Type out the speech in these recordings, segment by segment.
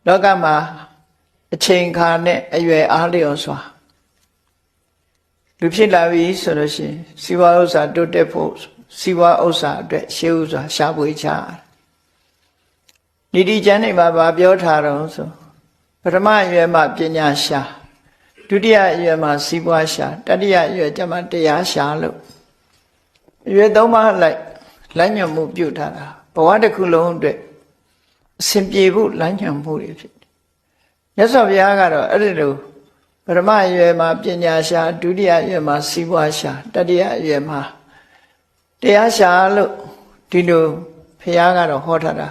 လောကမှာအချိန်ခါနဲ့အရွယ်အားလျော်စွာလူဖြစ်လာပြီဆိုလို့ရှိရင်စီးပွားဥစ္စာတိုးတက်ဖို့စီးပွားဥစ္စာအတွက်ရှေးဥစွာရှားပွေချနိတိကျမ်းနေမှာဗာပြောထားတော့ဆိုပထမအရွယ်မှာပညာရှာဒုတိယအရွယ်မှာစီးပွားရှာတတိယအရွယ်ကျမှတရားရှာလို့အရွယ်သုံးပါးလိုက်လမ်းညွှန်မှုပြုထားတာဘဝတစ်ခုလုံးအတွက်အစဉ်ပြေဖို့လမ်းညွှန်မှုတွေဖြစ်တယ်မြတ်စွာဘုရားကတော့အဲ့ဒီလိုပထမအရွယ်မှာပညာရှာဒုတိယအရွယ်မှာစီးပွားရှာတတိယအရွယ်မှာတရားရှာလို့ဒီလိုဘုရားကတော့ဟောထားတာ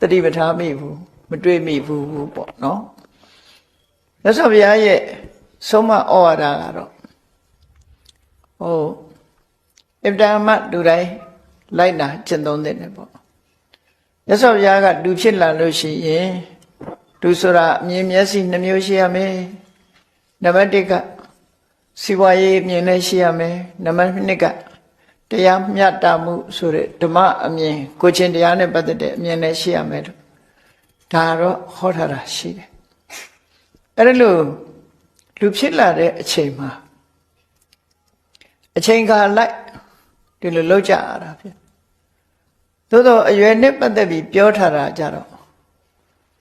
တတိပဋ္ဌာန်မိဘူးမတွေ့မိဘူးပေါ့နော်မြတ်စွာဘုရားရဲ့ဆုံးမဩဝါဒကတော့အဗ္ဗဓမ္မလူတိုင်းလိုက်နာကျင့်သုံးတဲ့ပေါ့မြတ်စွာဘုရားကလူဖြစ်လာလို့ရှိရင်လူဆိုတာအမြင်မျက်စိနှမျိုးရှိရမယ်နံပါတ်1ကစီဝါရေးအမြင်နဲ့ရှိရမယ်နံပါတ်2ကတရားမျှတမှုဆိုတဲ့ဓမ္မအမြင်ကိုချင်းတရားနဲ့ပတ်သက်တဲ့အမြင်နဲ့ရှိရမယ်လို့ဒါတော့ဟောထားတာရှိတယ်အဲ့ဒါလို့လူဖြစ်လာတဲ့အချိန်မှာအချိန်ခါလိုက်ဒီလိုလောက်ကြရတာဖြစ်သို့တော့အရွယ်နဲ့ပတ်သက်ပြီးပြောထားတာကြတော့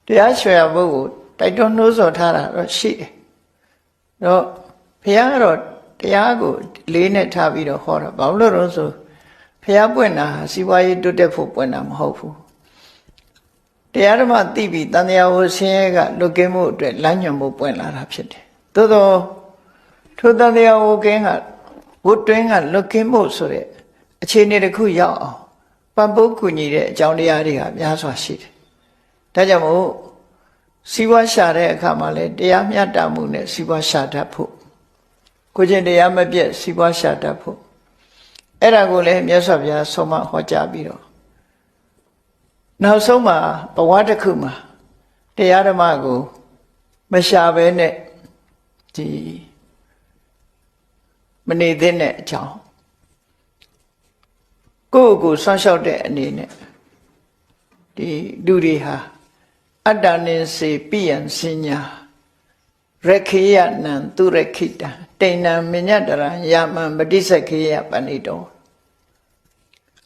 တရားရွှေရဘုတ်ကိုတိုက်တွန်းနှိုးဆော်ထားတာတော့ရှိတယ်တော့ဘုရားကတော့တရားကိုလေးနဲ့ထားပြီးတော့ဟောတာဘာလို့လဲဆိုဘုရားပွင့်တာစီးပွားရေးတိုးတက်ဖို့ပွင့်တာမဟုတ်ဘူးတရားဓမ္မသိပြီးတန်တရားဝဆင်းရဲကလွတ်ကင်းမှုအတွက်လမ်းညွှန်ဖို့ပွင့်လာတာဖြစ်တယ်သို့တော့ထိုတန်တရားဝကင်းကဝတ်တွင်းကလွတ်ကင်းမှုဆိုတဲ့အခြေအနေတစ်ခုရောက်အောင်ပံ့ပိုးကူညီတဲ့အကြောင်းတရားတွေကများစွာရှိတယ်ဒါကြောင့်မို့စီးပွားရှာတဲ့အခါမှာလည်းတရားမျှတမှုနဲ့စီးပွားရှာတတ်ဖို့ကိုချင်းတရားမပြတ်စီးပွားရှာတတ်ဖို့အဲ့ဒါကိုလည်းမြတ်စွာဘုရားဆုံးမဟောကြားပြီးတော့နောက်ဆုံးမှာဘဝတစ်ခုမှာတရားဓမ္မကိုမရှာဘဲနဲ့ဒီမနေသင့်တဲ့အကြောင်းကိုယ့်ကိုဆွမ်းလျှောက်တဲ့အနေနဲ့ဒီလူတွေဟာအတ္တနိစေပိယံစဉ္ညာရခေယနံသူရခိတံတိဏံမညတရံယာမံပฏิစခေယပဏိတော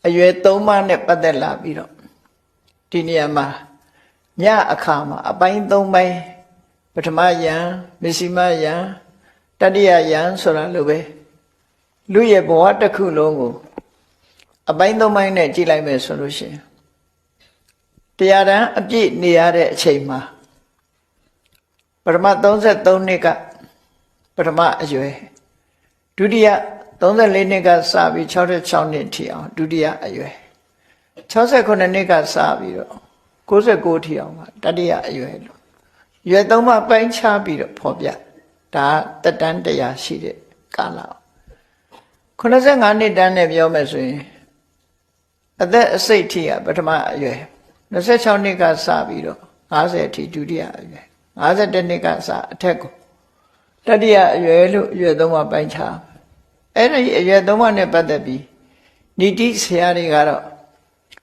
အရွယ်၃ပါးနဲ့ပတ်သက်လာပြီးတော့ဒီနေရာမှာညအခါမှာအပိုင်း၃ပိုင်းပထမယံမစ္စည်းမယံတတိယယံဆိုတာလိုပဲလူရဲ့ဘဝတစ်ခုလုံးကိုအပိုင်း၃ပိုင်းနဲ့ကြည့်လိုက်မယ်ဆိုလို့ရှိရင်တရားတန်းအပြည့်နေရတဲ့အချိန်မှာပထမ33နှစ်ကပထမအရွယ်ဒုတိယ34နှစ်ကစပြီး66နှစ်ထိအောင်ဒုတိယအရွယ်68နှစ်ကစပြီးတော့69ထိအောင်ကတတိယအရွယ်လို့ရွယ်သုံးပါးပိုင်းခြားပြီးတော့ဖော်ပြဒါတက်တန်းတရားရှိတဲ့ကာလ85နှစ်တန်းနဲ့ပြောမယ်ဆိုရင်အသက်အစိတ်ထိကပထမအရွယ်26နှစ်ကစပြီးတော့50အထိဒုတိယအရွယ်51နှစ်ကစအထက်ကိုတတိယအရွယ်လို့အရွယ်သုံးပါးပိုင်းခြားအဲ့ဒီအရွယ်သုံးပါးနဲ့ပတ်သက်ပြီးနိတိဆရာတွေကတော့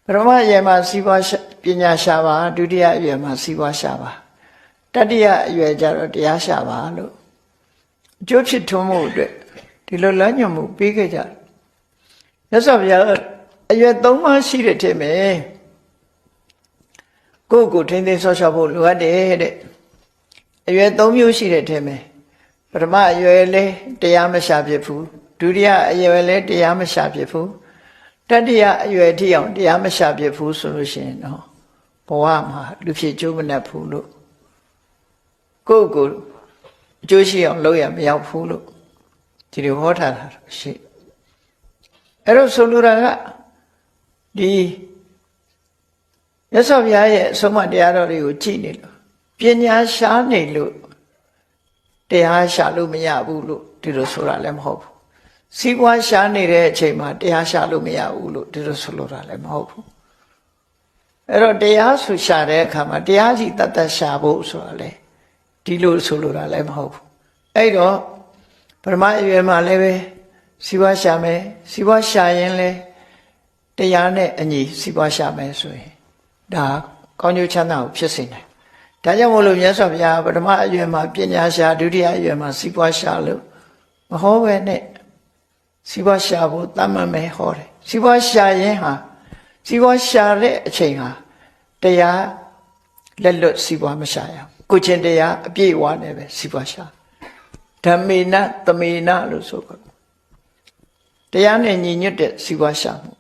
ပထမအရွယ်မှာစီးပွားပညာရှာပါဒုတိယအရွယ်မှာစီးပွားရှာပါတတိယအရွယ်ကျတော့တရားရှာပါလို့အကျိုးဖြစ်ထွန်းမှုအတွက်ဒီလိုလမ်းညွှန်မှုပေးခဲ့ကြတယ်မြတ်စွာဘုရားအရွယ်သုံးပါးရှိတဲ့ထဲမှာကိုယ့်ကိုထိမ့်သိမ်းဆော့ရှော့ဖို့လိုအပ်တယ်တဲ့အရွယ်၃မျိုးရှိတဲ့ထဲမှာပထမအရွယ်လည်းတရားမရှာဖြစ်ဘူးဒုတိယအရွယ်လည်းတရားမရှာဖြစ်ဘူးတတိယအရွယ်ထိအောင်တရားမရှာဖြစ်ဘူးဆိုလို့ရှိရင်တော့ဘဝမှာလူဖြစ်ကျိုးမနှက်ဘူးလို့ကိုယ့်ကိုအကျိုးရှိအောင်လုပ်ရမရောက်ဘူးလို့ဒီလိုဟောထားတာရှိအဲ့တော့ဆိုလိုတာကဒီမြတ်စွာဘုရားရဲ့အဆုံးအမတရားတော်တွေကိုကြည့်နေလို့ပညာရှားနေလို့တရားရှာလို့မရဘူးလို့ဒီလိုဆိုတာလည်းမဟုတ်ဘူးစီးပွားရှားနေတဲ့အချိန်မှာတရားရှာလို့မရဘူးလို့ဒီလိုဆိုလိုတာလည်းမဟုတ်ဘူးအဲ့တော့တရားဆိုရှာတဲ့အခါမှာတရားစီတတ်တတ်ရှာဖို့ဆိုတာလေဒီလိုဆိုလိုတာလည်းမဟုတ်ဘူးအဲ့တော့ပထမအရွယ်မှာလည်းပဲစီးပွားရှာမယ်စီးပွားရှာရင်လည်းတရားနဲ့အညီစီးပွားရှာမယ်ဆိုရင်ဒါကောင်းကျိုးချမ်းသာကိုဖြစ်စေတယ် ဒါကြောင့်မို့လို့မြတ်စွာဘုရားပထမအရွယ်မှာပညာရှာဒုတိယအရွယ်မှာစီးပွားရှာလို့မဟောပဲနဲ့စီးပွားရှာဖို့တတ်မှတ်မယ်ဟောတယ်စီးပွားရှာရင်ဟာစီးပွားရှာတဲ့အချိန်ဟာတရားလက်လွတ်စီးပွားမရှာရဘူးကိုချင်းတရားအပြည့်အဝနဲ့ပဲစီးပွားရှာဓမ္မေနသမေနလို့ဆိုကြတယ်တရားနဲ့ညီညွတ်တဲ့စီးပွားရှာမှု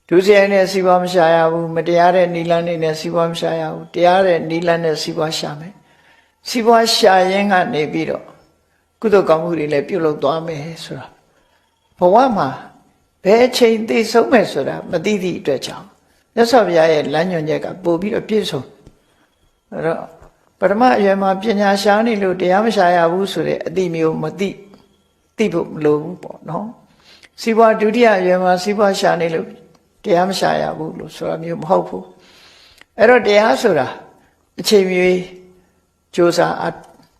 ဒုစရိုက်နဲ့စီးပွားမရှာရဘူးမတရားတဲ့နိလန်းနဲ့စီးပွားမရှာရဘူးတရားတဲ့နိလန်းနဲ့စီးပွားရှာမယ်စီးပွားရှာရင်ကနေပြီးတော့ကုသိုလ်ကောင်းမှုတွေလည်းပြုလုပ်သွားမယ်ဆိုတာဘဝမှာဘယ်အချိန်သိဆုံးမယ်ဆိုတာမသိသည့်အတွက်ကြောင့်မြတ်စွာဘုရားရဲ့လမ်းညွှန်ချက်ကပို့ပြီးတော့ပြည့်စုံအဲ့တော့ပထမအရွယ်မှာပညာရှာနေလို့တရားမရှာရဘူးဆိုတဲ့အတိမျိုးမသိဖို့မလိုဘူးပေါ့နော်စီးပွားဒုတိယအရွယ်မှာစီးပွားရှာနေလို့တရားမရှာရဘူးလို့ဆိုတာမျိုးမဟုတ်ဘူးအဲ့တော့တရားဆိုတာအချိန်မျိုးကြိုးစားအပ်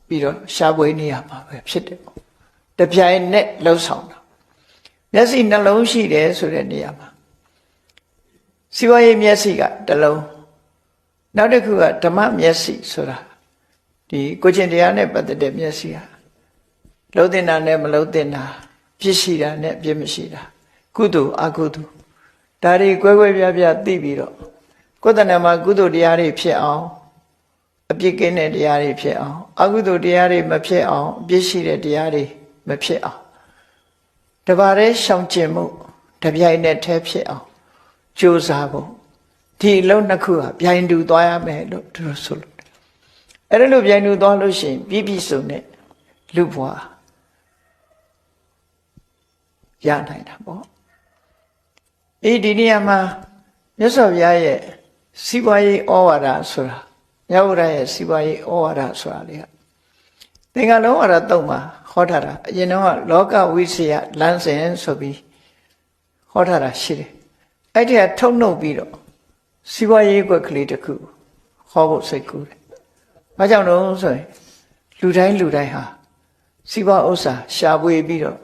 ပြီးတော့ရှားပွေနေရမှာပဲဖြစ်တယ်ပေါ့တပြိုင်နက်လှုပ်ဆောင်တာမျက်စိနှလုံးရှိတယ်ဆိုတဲ့နေရာမှာစီဝါရေးမျက်စိကတစ်လုံးနောက်တစ်ခုကဓမ္မမျက်စိဆိုတာဒီကိုချင်းတရားနဲ့ပတ်သက်တဲ့မျက်စိဟာလှုပ်တင်တာနဲ့မလှုပ်တင်တာပြစ်ရှိတာနဲ့ပြစ်မရှိတာကုသိုလ်အကုသိုလ်ဒါတွေကွဲကွဲပြားပြားသိပြီးတော့ကိုယ်တဏ္ဍာမှာကုသိုလ်တရားတွေဖြစ်အောင်အပြစ်ကင်းတဲ့တရားတွေဖြစ်အောင်အကုသိုလ်တရားတွေမဖြစ်အောင်အပြစ်ရှိတဲ့တရားတွေမဖြစ်အောင်တပါးတည်းရှောင်ကျင်မှုတပြိုင်နက်တည်းဖြစ်အောင်ကြိုးစားဖို့ဒီအလုံးနှစ်ခုဟာပြိုင်တူသွားရမယ်လို့သူတို့ဆိုလို့အဲ့ဒါလို့ပြိုင်တူသွားလို့ရှိရင်ပြည့်ပြည့်စုံတဲ့လူဘဝရနိုင်တာပေါ့ဒီနေရာမှာမြတ်စွာဘုရားရဲ့စီးပွားရေးဩဝါဒဆိုတာမြတ်ဗုဒ္ဓရဲ့စီးပွားရေးဩဝါဒဆိုတာလေသင်္ကလုံးဝါဒတုံးမှာဟောထားတာအရင်တော့လောကဝိစီယလမ်းစဉ်ဆိုပြီးဟောထားတာရှိတယ်အဲ့ဒီကထုတ်နှုတ်ပြီးတော့စီးပွားရေးကွက်ကလေးတစ်ခုဟောဖို့စိတ်ကူးတယ်။ဘာကြောင့်လဲဆိုရင်လူတိုင်းဟာစီးပွားဥစ္စာရှာဖွေပြီးတော့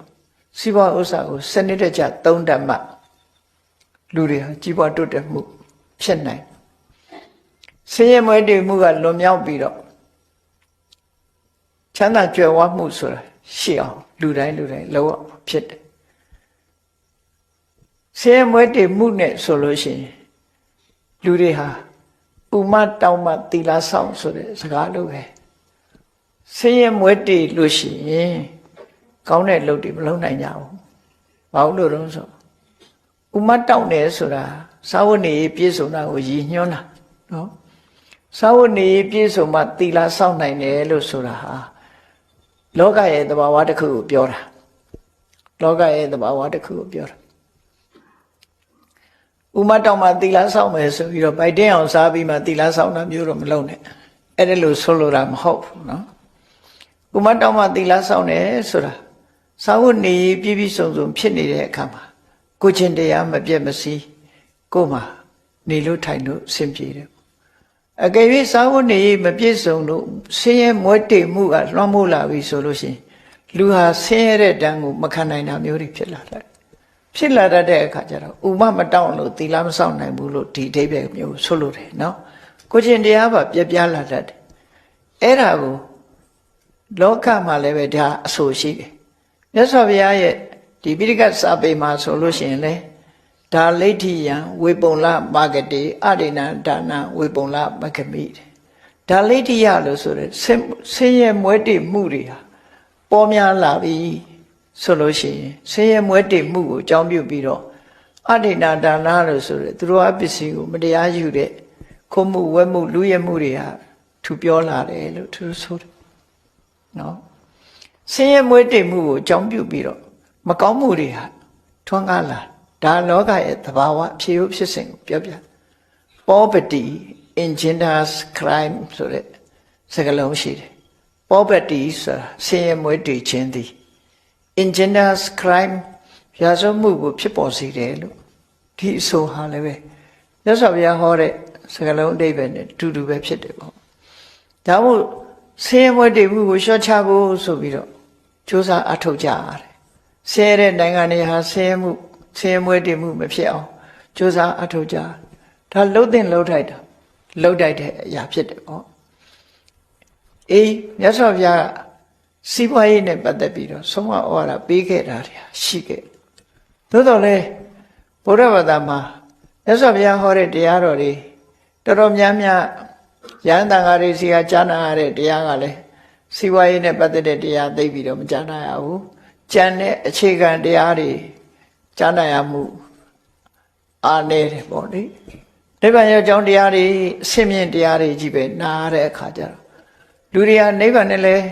စီးပွားဥစ္စာကိုစနစ်တကျသုံးတတ်မှလူတွေဟာကြီးပွားတိုးတက်မှုဖြစ်နိုင်ဆင်းရဲမွဲတေမှုကလွန်မြောက်ပြီးတော့ချမ်းသာကြွယ်ဝမှုဆိုတာရှိအောင်လူတိုင်းလောက်အောင်ဖြစ်တယ်ဆင်းရဲမွဲတေမှုနဲ့ဆိုလို့ရှိရင်လူတွေဟာဥမတောင်းမသီလဆောင်ဆိုတဲ့စကားလိုပဲဆင်းရဲမွဲတေလို့ရှိရင်ကောင်းတဲ့လုပ်တွေမလုပ်နိုင်ကြဘူးဘာလို့လဲဆိုဥမတောင်းတယ်ဆိုတာသာဝနေပြည့်စုံတာကိုရည်ညွှန်းတာနော်သာဝနေပြည့်စုံမှသီလဆောင်နိုင်တယ်လို့ဆိုတာဟာလောကရဲ့သဘာဝတစ်ခုကိုပြောတာလောကရဲ့သဘာဝတစ်ခုကိုပြောတာဥမတောင်းမှသီလဆောင်မယ်ဆိုပြီးတော့ဗိုက်တင်းအောင်စားပြီးမှသီလဆောင်တာမျိုးတော့မလုပ်နဲ့အဲ့ဒါလို့ဆိုလိုတာမဟုတ်ဘူးနော်ဥမတောင်းမှသီလဆောင်တယ်ဆိုတာသာဝနေပြည့်ပြည့်စုံစုံဖြစ်နေတဲ့အခါမှာကိုချင်းတရားမပြတ်မစီးကိုမှနေလို့ထိုင်လို့အဆင်ပြေတယ်အကယ်၍သာဝနေမပြည့်စုံလို့ဆင်းရဲမွဲတေမှုကလွှမ်းမိုးလာပြီဆိုလို့ရှိရင်လူဟာဆင်းရဲတဲ့တန်းကိုမခံနိုင်တာမျိုးတွေဖြစ်လာတယ်ဖြစ်လာတတ်တဲ့အခါကျတော့ဥမမတောင်းလို့သီလမဆောင်နိုင်ဘူးလို့ဒီအဓိပ္ပာယ်မျိုးဆိုလို့တယ်နော်ကိုချင်းတရားပါပြပြလာတတ်တယ်အဲ့ဒါကိုလောကမှာလည်းပဲဒါအဆိုရှိတယ်မြတ်စွာဘုရားရဲ့ဒီပိဋကစာပေမှာဆိုလို့ရှိရင်လေဒါလိဋ္ဌိယံဝေပုံလမာဂတိအရိဏဒါနဝေပုံလမဂမိဒါလိဋ္ဌိယလို့ဆိုတဲ့ဆင်းရဲမွဲတေမှုတွေဟာပေါ်များလာပြီဆိုလို့ရှိရင်ဆင်းရဲမွဲတေမှုကိုအကြောင်းပြုပြီးတော့အရိဏဒါနလို့ဆိုတဲ့သူတို့အပစ္စည်းကိုမတရားယူတဲ့ခိုးမှုဝဲမှုလူရဲမှုတွေဟာထူပြောလာတယ်လို့သူဆိုတယ်နော်ဆင်းရဲမွဲတေမှုကိုအကြောင်းပြုပြီးတော့မကောင်းမှုတွေဟာထွန်းကားလာဒါလောကရဲ့သဘာဝဖြစ်ရုပ်ဖြစ်စဉ်ကိုပြောပြ poverty engenders crime ဆိုတဲ့စကားလုံးရှိတယ် poverty ဆိုတာဆင်းရဲမွဲတေခြင်းသည် engenders crime ရာဇဝမှုကိုဖြစ်ပေါ်စေတယ်လို့ဒီအဆိုဟာလည်းပဲမြတ်စွာဘုရားဟောတဲ့စကားလုံးအဓိပ္ပာယ်နဲ့တူတူပဲဖြစ်တယ်ပေါ့ဒါမို့ဆင်းရဲမွဲတေမှုကိုလျှော့ချဖို့ဆိုပြီးတော့ကြိုးစားအထောက်ကြရတယ်ဆင်းရဲတဲ့နိုင်ငံတွေဟာဆင်းရဲမွဲတေမှုမဖြစ်အောင်ကြိုးစားအထောက်ကြဒါလှုပ်တဲ့လှုပ်ထိုက်တာလှုပ်တိုက်တဲ့အရာဖြစ်တယ်ပေါ့ အေးမြတ်စွာဘုရားစီးပွားရေးနဲ့ပတ်သက်ပြီးတော့ဆုံးမဩဝါဒပေးခဲ့တာတွေရှိခဲ့သို့တော်လည်းဘုရားဘာသာမှာမြတ်စွာဘုရားဟောတဲ့တရားတော်တွေတော်တော်များများရဟန်းတန်ဃာတွေစီကကြားနာရတဲ့တရားကလည်းစီးပွားရေးနဲ့ပတ်သက်တဲ့တရားသိပြီးတော့မကြားနာရဘူးကျန်တဲ့အခြေခံတရားတွေကြားနာရမှုအားနည်းတယ်ပေါ့လေနိဗ္ဗာန်ရောက်ကြောင်းတရားတွေအစစ်မြင့်တရားတွေကြီးပဲနားရတဲ့အခါကျတော့လူတွေကနိဗ္ဗာန်နဲ့လည်း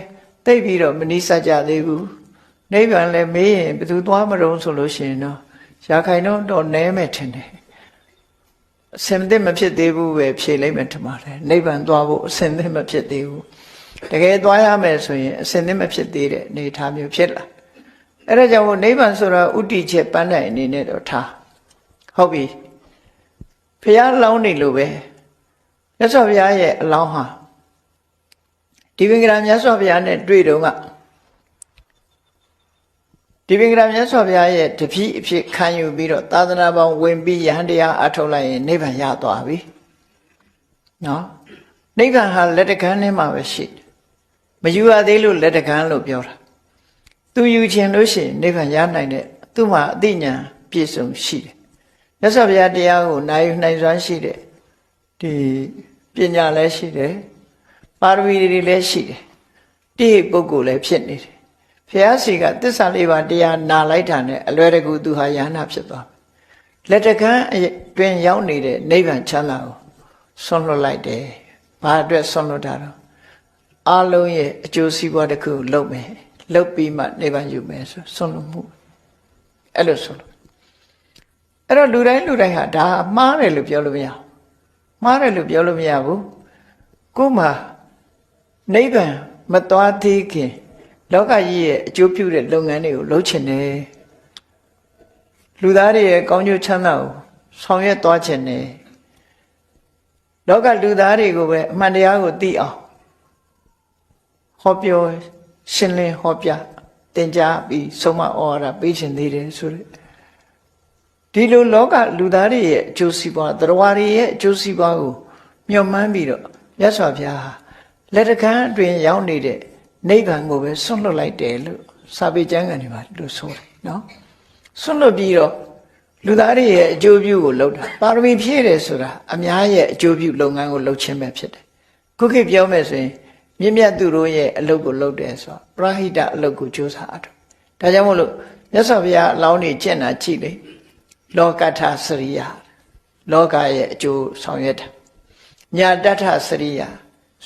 သိပြီးတော့မနိစ္စကြသေးဘူးနိဗ္ဗာန်လည်းမေးရင်ဘယ်သူသွားမလို့ဆိုလို့ရှိရင်တော့ရာခိုင်နှုန်းတော့နည်းမဲ့ထင်တယ်အစင်သစ်မဖြစ်သေးဘူးပဲဖြေလိုက်မယ်ထင်ပါတယ်နိဗ္ဗာန်သွားဖို့အစင်သစ်မဖြစ်သေးဘူးတကယ်သွားရမယ်ဆိုရင်အစင်သစ်မဖြစ်သေးတဲ့အနေအထားမျိုးဖြစ်လာအဲ့ဒါကြောင့်နိဗ္ဗာန်ဆိုတာဥတည်ချက်ပန်းတိုင်အနေနဲ့တော့ထားဟုတ်ပြီဘုရားလောင်းနေလို့ပဲမြတ်စွာဘုရားရဲ့အလောင်းဟာဒီပင်ကရာမြတ်စွာဘုရားနဲ့တွေ့တော့ကဒီပင်ကရာမြတ်စွာဘုရားရဲ့တပည့်အဖြစ်ခံယူပြီးတော့သာသနာပေါင်းဝင်ပြီးယဟန်တရားအထုတ်လိုက်ရင်နိဗ္ဗာန်ရသွားပြီနော်နိဗ္ဗာန်ဟာလက်တကမ်းထဲမှာပဲရှိတယ်မယူရသေးလို့လက်တကမ်းလို့ပြောတာသူယူခြင်းလို့ရှိရင်နိဗ္ဗာန်ရနိုင်တဲ့သူ့မှာအသိဉာဏ်ပြည့်စုံရှိတယ်မြတ်စွာဘုရားတရားကိုနိုင်ယူနိုင်စွမ်းရှိတဲ့ဒီပညာလည်းရှိတယ်ပါရမီတွေလည်းရှိတယ်တိဟိပုဂ္ဂိုလ်လည်းဖြစ်နေတယ်ဘုရားစီကသစ္စာလေးပါးတရားနာလိုက်တာနဲ့အလွယ်တကူသူဟာယ ahanan ဖြစ်သွားပြီလက်တကမ်းတွင်ရောက်နေတဲ့နိဗ္ဗာန်ချမ်းသာကိုဆွန့်လွတ်လိုက်တယ်ဘာအတွက်ဆွန့်လွတ်တာတော့အလုံးရဲ့အကျိုးစီးပွားတစ်ခုလုပ်မယ်လုပ်ပြီးမှနိဗ္ဗာန်ယူမယ်ဆိုဆွန့်လွတ်မှုအဲ့လိုဆွန့်လွတ်အဲ့တော့လူတိုင်းဟာဒါမှားတယ်လို့ပြောလို့မရဘူးမှားတယ်လို့ပြောလို့မရဘူးကိုယ်မှာနိဗ္ဗာန်မသွားသေးခင်လောကကြီးရဲ့အကျိုးပြုတဲ့လုပ်ငန်းတွေကိုလုပ်ချင်တယ်လူသားတွေရဲ့ကောင်းကျိုးချမ်းသာကိုဆောင်ရွက်သွားချင်တယ်လောကလူသားတွေကိုပဲအမှန်တရားကိုသိအောင်ဟောပြောရှင်းလင်းဟောပြသင်ကြားပြီးဆုံးမဩဝါဒပေးခြင်းသေးတယ်ဆိုတဲ့ဒီလိုလောကလူသားတွေရဲ့အကျိုးစီးပွားတရားတွေရဲ့အကျိုးစီးပွားကိုမျှော်မှန်းပြီးတော့မြတ်စွာဘုရားလက်တကမ်းအတွင်ရောက်နေတဲ့နိဗ္ဗာန်ကိုပဲဆွန့်လွတ်လိုက်တယ်လို့စာပေကျမ်းဂန်တွေမှာလို့ဆိုတယ်နော်ဆွန့်လွတ်ပြီးတော့လူသားတွေရဲ့အကျိုးပြုကိုလုပ်တာပါရမီဖြည့်တယ်ဆိုတာအများရဲ့အကျိုးပြုလုပ်ငန်းကိုလုပ်ခြင်းပဲဖြစ်တယ်ခုခေတ်ပြောမယ်ဆိုရင်မြင့်မြတ်သူတို့ရဲ့အလုပ်ကိုလုပ်တယ်ဆိုတော့ပရဟိတအလုပ်ကိုကြိုးစားအထောက်ဒါကြောင့်မို့လို့မြတ်စွာဘုရားအလောင်းတွေကျင့်တာကြည့်လေလောကထစရိယလောကရဲ့အကျိုးဆောင်ရွက်တာညာတထစရိယ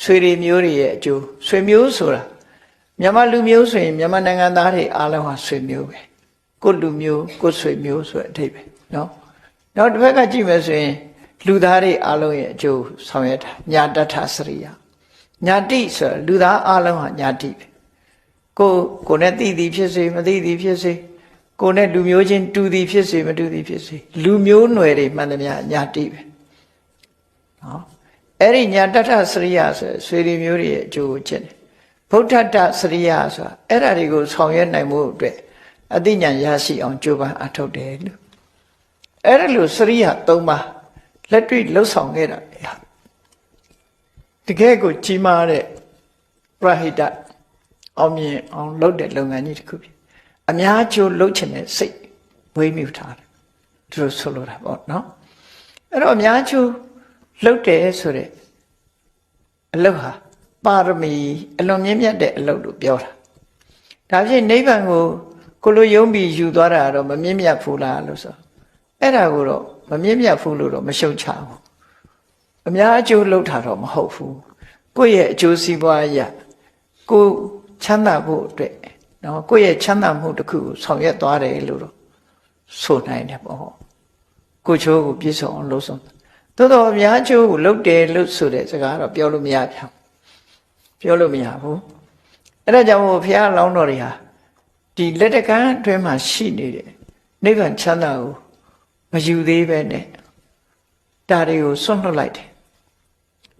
ဆွေတွေမျိုးတွေရဲ့အကျိုးဆွေမျိုးဆိုတာမြန်မာလူမျိုးဆိုရင်မြန်မာနိုင်ငံသားတွေအားလုံးဟာဆွေမျိုးပဲကိုလူမျိုးကိုဆွေမျိုးဆိုတဲ့အဓိပ္ပာယ်နော်နောက်တစ်ဖက်ကကြည့်မယ်ဆိုရင်လူသားတွေအားလုံးရဲ့အကျိုးဆောင်ရွက်တာညာတထစရိယညာတိဆိုလူသားအားလုံးဟာညာတိပဲကိုနဲ့သိသည်ဖြစ်စေမသိသည်ဖြစ်စေကိုနဲ့လူမျိုးချင်းတူသည်ဖြစ်စေမတူသည်ဖြစ်စေလူမျိုးနွယ်တွေမှန်သမျှညာတိပဲနော်အဲ့ဒီညာတထစရိယဆိုဆွေတွေမျိုးတွေရဲ့အကျိုးကိုချက်တယ်ဗုဒ္ဓတစရိယဆိုတာအဲ့ဒါတွေကိုဆောင်ရွက်နိုင်မှုအတွက်အသိဉာဏ်ရရှိအောင်ကြိုးပမ်းအထောက်တယ်လို့အဲ့ဒါလို့စရိယ၃ပါးလက်တွေ့လှုပ်ဆောင်ခဲ့တာတကယ်ကိုကြီးမားတဲ့ပရဟိတအောင်မြင်အောင်လုပ်တဲ့လုပ်ငန်းကြီးတစ်ခုဖြစ်အများကျိုးလုပ်ချင်တဲ့စိတ်ဝေးမြူထားတယ်သူတို့ဆိုလိုတာပေါ့နော်အဲ့တော့အများကျိုးလုပ်တယ်ဆိုတဲ့အလုပ်ဟာပါရမီအလွန်မြင့်မြတ်တဲ့အလုပ်လို့ပြောတာဒါဖြင့်နိဗ္ဗာန်ကိုလိုယုံပြီးယူသွားတာတော့မမြင့်မြတ်ဘူးလားလို့ဆိုအဲ့ဒါကိုတော့မမြင့်မြတ်ဘူးလို့တော့မရှုံချဘူးအများအကျိုးလုပ်တာတော့မဟုတ်ဘူးကိုယ့်ရဲ့အကျိုးစီးပွားအရာကိုချမ်းသာဖို့အတွက်နော်ကိုယ့်ရဲ့ချမ်းသာမှုတစ်ခုကိုဆောင်ရွက်သွားတယ်လို့တော့ဆိုနိုင်တယ်ပေါ့ကိုချိုးကိုပြည့်စုံအောင်လုပ်ဆောင်သို့တော့အများကျိုးကိုလုပ်တယ်လို့ဆိုတဲ့စကားတော့ပြောလို့မရဘူးပြောလို့မရဘူးအဲ့ဒါကြောင့်မို့ဘုရားလောင်းတော်တွေဟာဒီလက်တကမ်းအတွင်းမှာရှိနေတဲ့နိဗ္ဗာန်ချမ်းသာကိုမယူသေးပဲနဲ့ဒါတွေကိုဆွန့်လွတ်လိုက်တယ်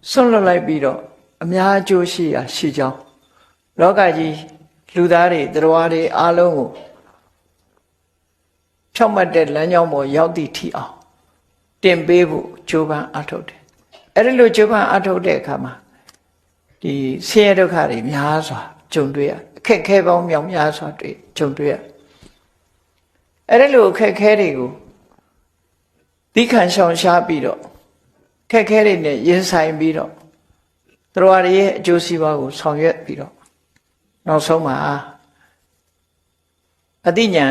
ဆွန့်လွတ်လိုက်ပြီးတော့အများအကျိုးရှိရာရှိကြောင်းလောကကြီးလူသားတွေတရားတွေအားလုံးကိုဖြောင့်မတ်တဲ့လမ်းကြောင်းပေါ်ရောက်သည့်ထိအောင်တင်ပေးဖို့ကြိုးပမ်းအထောက်တယ်အဲ့ဒီလိုကြိုးပမ်းအထောက်တဲ့အခါမှာ ဒီဆင်းရဲဒုက္ခတွေများစွာကြုံတွေ့ရအခက်ခဲပေါင်းမြောက်များစွာတွေ့ကြုံတွေ့ရအဲ့ဒါလိုအခက်ခဲတွေကိုသိခံရှောင်ရှားပြီးတော့ခက်ခဲတွေနဲ့ရင်ဆိုင်ပြီးတော့တရားရဲ့အကျိုးစီးပွားကိုဆောင်ရွက်ပြီးတော့နောက်ဆုံးမှာအတိညာ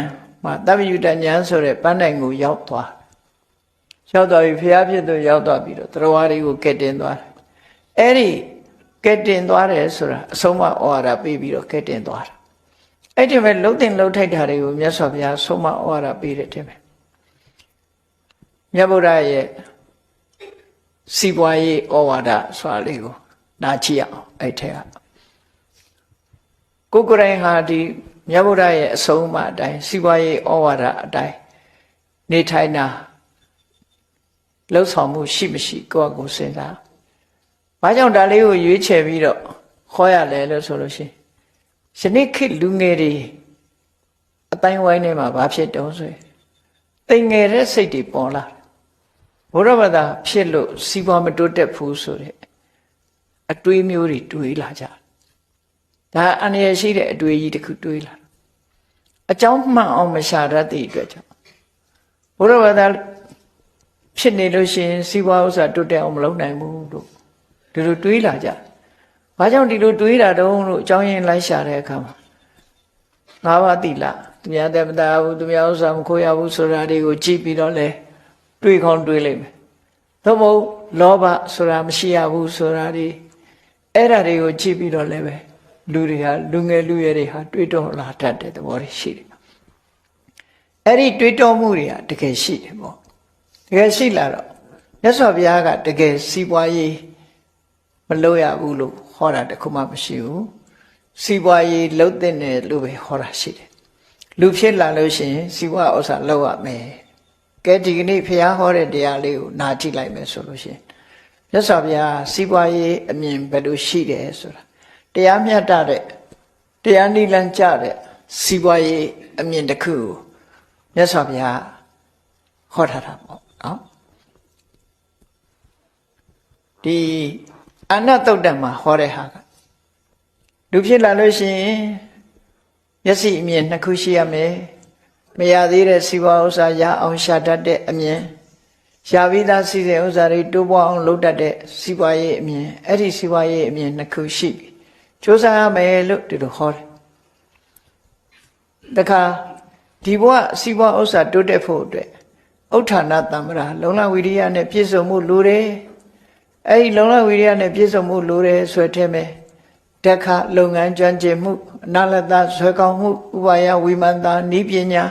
မှာတပ္ပယုတဉာဏ်ဆိုတဲ့ပန်းတိုင်ကိုရောက်သွားပြီဘုရားဖြစ်သူရောက်သွားပြီးတော့တရားတွေကိုကဲ့တင်သွားတယ်အဲ့ဒီကဲ့တင်သွားတယ်ဆိုတာအဆုံးမဩဝါဒပေးပြီးတော့ကဲ့တင်သွားတာအဲ့ဒီမဲ့လှုပ်တင်လှုပ်ထိုက်တာတွေကိုမြတ်စွာဘုရားဆုံးမဩဝါဒပေးတယ်တဲ့မြတ်ဗုဒ္ဓရဲ့စီးပွားရေးဩဝါဒဆိုတာလေးကိုနားကြည့်အောင်အဲ့ထက်ကကိုယ်ကိုယ်တိုင်ဟာဒီမြတ်ဗုဒ္ဓရဲ့အဆုံးအမအတိုင်းစီးပွားရေးဩဝါဒအတိုင်းနေထိုင်တာလှုပ်ဆောင်မှုရှိမရှိကိုယ့်အကိုစဉ်းစား။ဘာကြောင့်ဒါလေးကိုရွေးချယ်ပြီးတော့ခေါ်ရလဲလို့ဆိုလို့ရှိရင်ယနေ့ခေတ်လူငယ်တွေအတိုင်းဝိုင်းထဲမှာဘာဖြစ်တုံးဆိုရင်တိမ်ငယ်တဲ့စိတ်တွေပေါ်လာဘုရားဘာသာဖြစ်လို့စီးပွားမတိုးတက်ဘူးဆိုတဲ့အတွေးမျိုးတွေတွေးလာကြဒါအန္တရာယ်ရှိတဲ့အတွေးကြီးတစ်ခုတွေးလာအကြောင်းမှန်အောင်မရှာတတ်တဲ့အတွက်ကြောင့်ဘုရားဘာသာဖြစ်နေလို့ရှိရင်စီးပွားဥစ္စာတိုးတက်အောင်မလုပ်နိုင်ဘူးလို့ဒီလိုတွေးလာကြဘာကြောင့်ဒီလိုတွေးတာတုံးလို့အကြောင်းရင်းလိုက်ရှာတဲ့အခါမှာငါးပါးသီလသူများတဲ့မသားဘူးသူများဥစ္စာမခိုးရဘူးဆိုတာတွေကိုကြည့်ပြီးတော့လဲတွေးခေါင်းတွေးလိုက်မယ်သို့မဟုတ်လောဘဆိုတာမရှိရဘူးဆိုတာဒီအဲ့ဓာတွေကိုကြည့်ပြီးတော့လည်းပဲလူတွေဟာလူငယ်လူရွယ်တွေဟာတွေးတောလာတတ်တဲ့သဘောတွေရှိတယ်အဲ့ဒီတွေးတောမှုတွေကတကယ်ရှိတယ်ပေါ့တကယ်ရှိလာတော့မြတ်စွာဘုရားကတကယ်စီးပွားရေးမလုပ်ရဘူးလို့ဟောတာတခုမှမရှိဘူးစီးပွားရေးလုပ်တဲ့နယ်လို့ပဲဟောတာရှိတယ်လူဖြစ်လာလို့ရှိရင်စီးပွားဥစ္စာလုပ်ရမယ်ကဲဒီကနေ့ဘုရားဟောတဲ့တရားလေးကိုနားကြည့်လိုက်မယ်ဆိုလို့ရှိရင်မြတ်စွာဘုရားစီးပွားရေးအမြင်ဘယ်လိုရှိတယ်ဆိုတာတရားမျှတတဲ့တရားနိလန်းကြတဲ့စီးပွားရေးအမြင်တစ်ခုကိုမြတ်စွာဘုရားဟောထားတာပေါ့နော်ဒီအာနတုတ်တံမှာဟောတဲ့ဟာကလူဖြစ်လာလို့ရှိရင်မျက်စိအမြင်နှစ်ခုရှိရမယ်မရသေးတဲ့စီးပွားဥစ္စာရအောင်ရှာတတ်တဲ့အမြင်ရှာပြီးသားစီစဉ်ဥစ္စာတွေတိုးပွားအောင်လုပ်တတ်တဲ့စီးပွားရေးအမြင်အဲ့ဒီစီးပွားရေးအမြင်နှစ်ခုရှိပြီစူးစမ်းရမယ်လို့ဒီလိုဟောတယ်တခါဒီဘဝစီးပွားဥစ္စာတိုးတက်ဖို့အတွက်ဥဋ္ဌာဏတမ္ပရာလုံလဝိရိယနဲ့ပြည့်စုံမှုလိုတယ်အဲ့ဒီလုံလဝိရိယနဲ့ပြည့်စုံမှုလိုတယ်ဆိုတဲ့မဲ့တခါလုပ်ငန်းကျွမ်းကျင်မှုအနာလတဆွဲကောင်းမှုဥပါယဝိမန္တာဤပညာ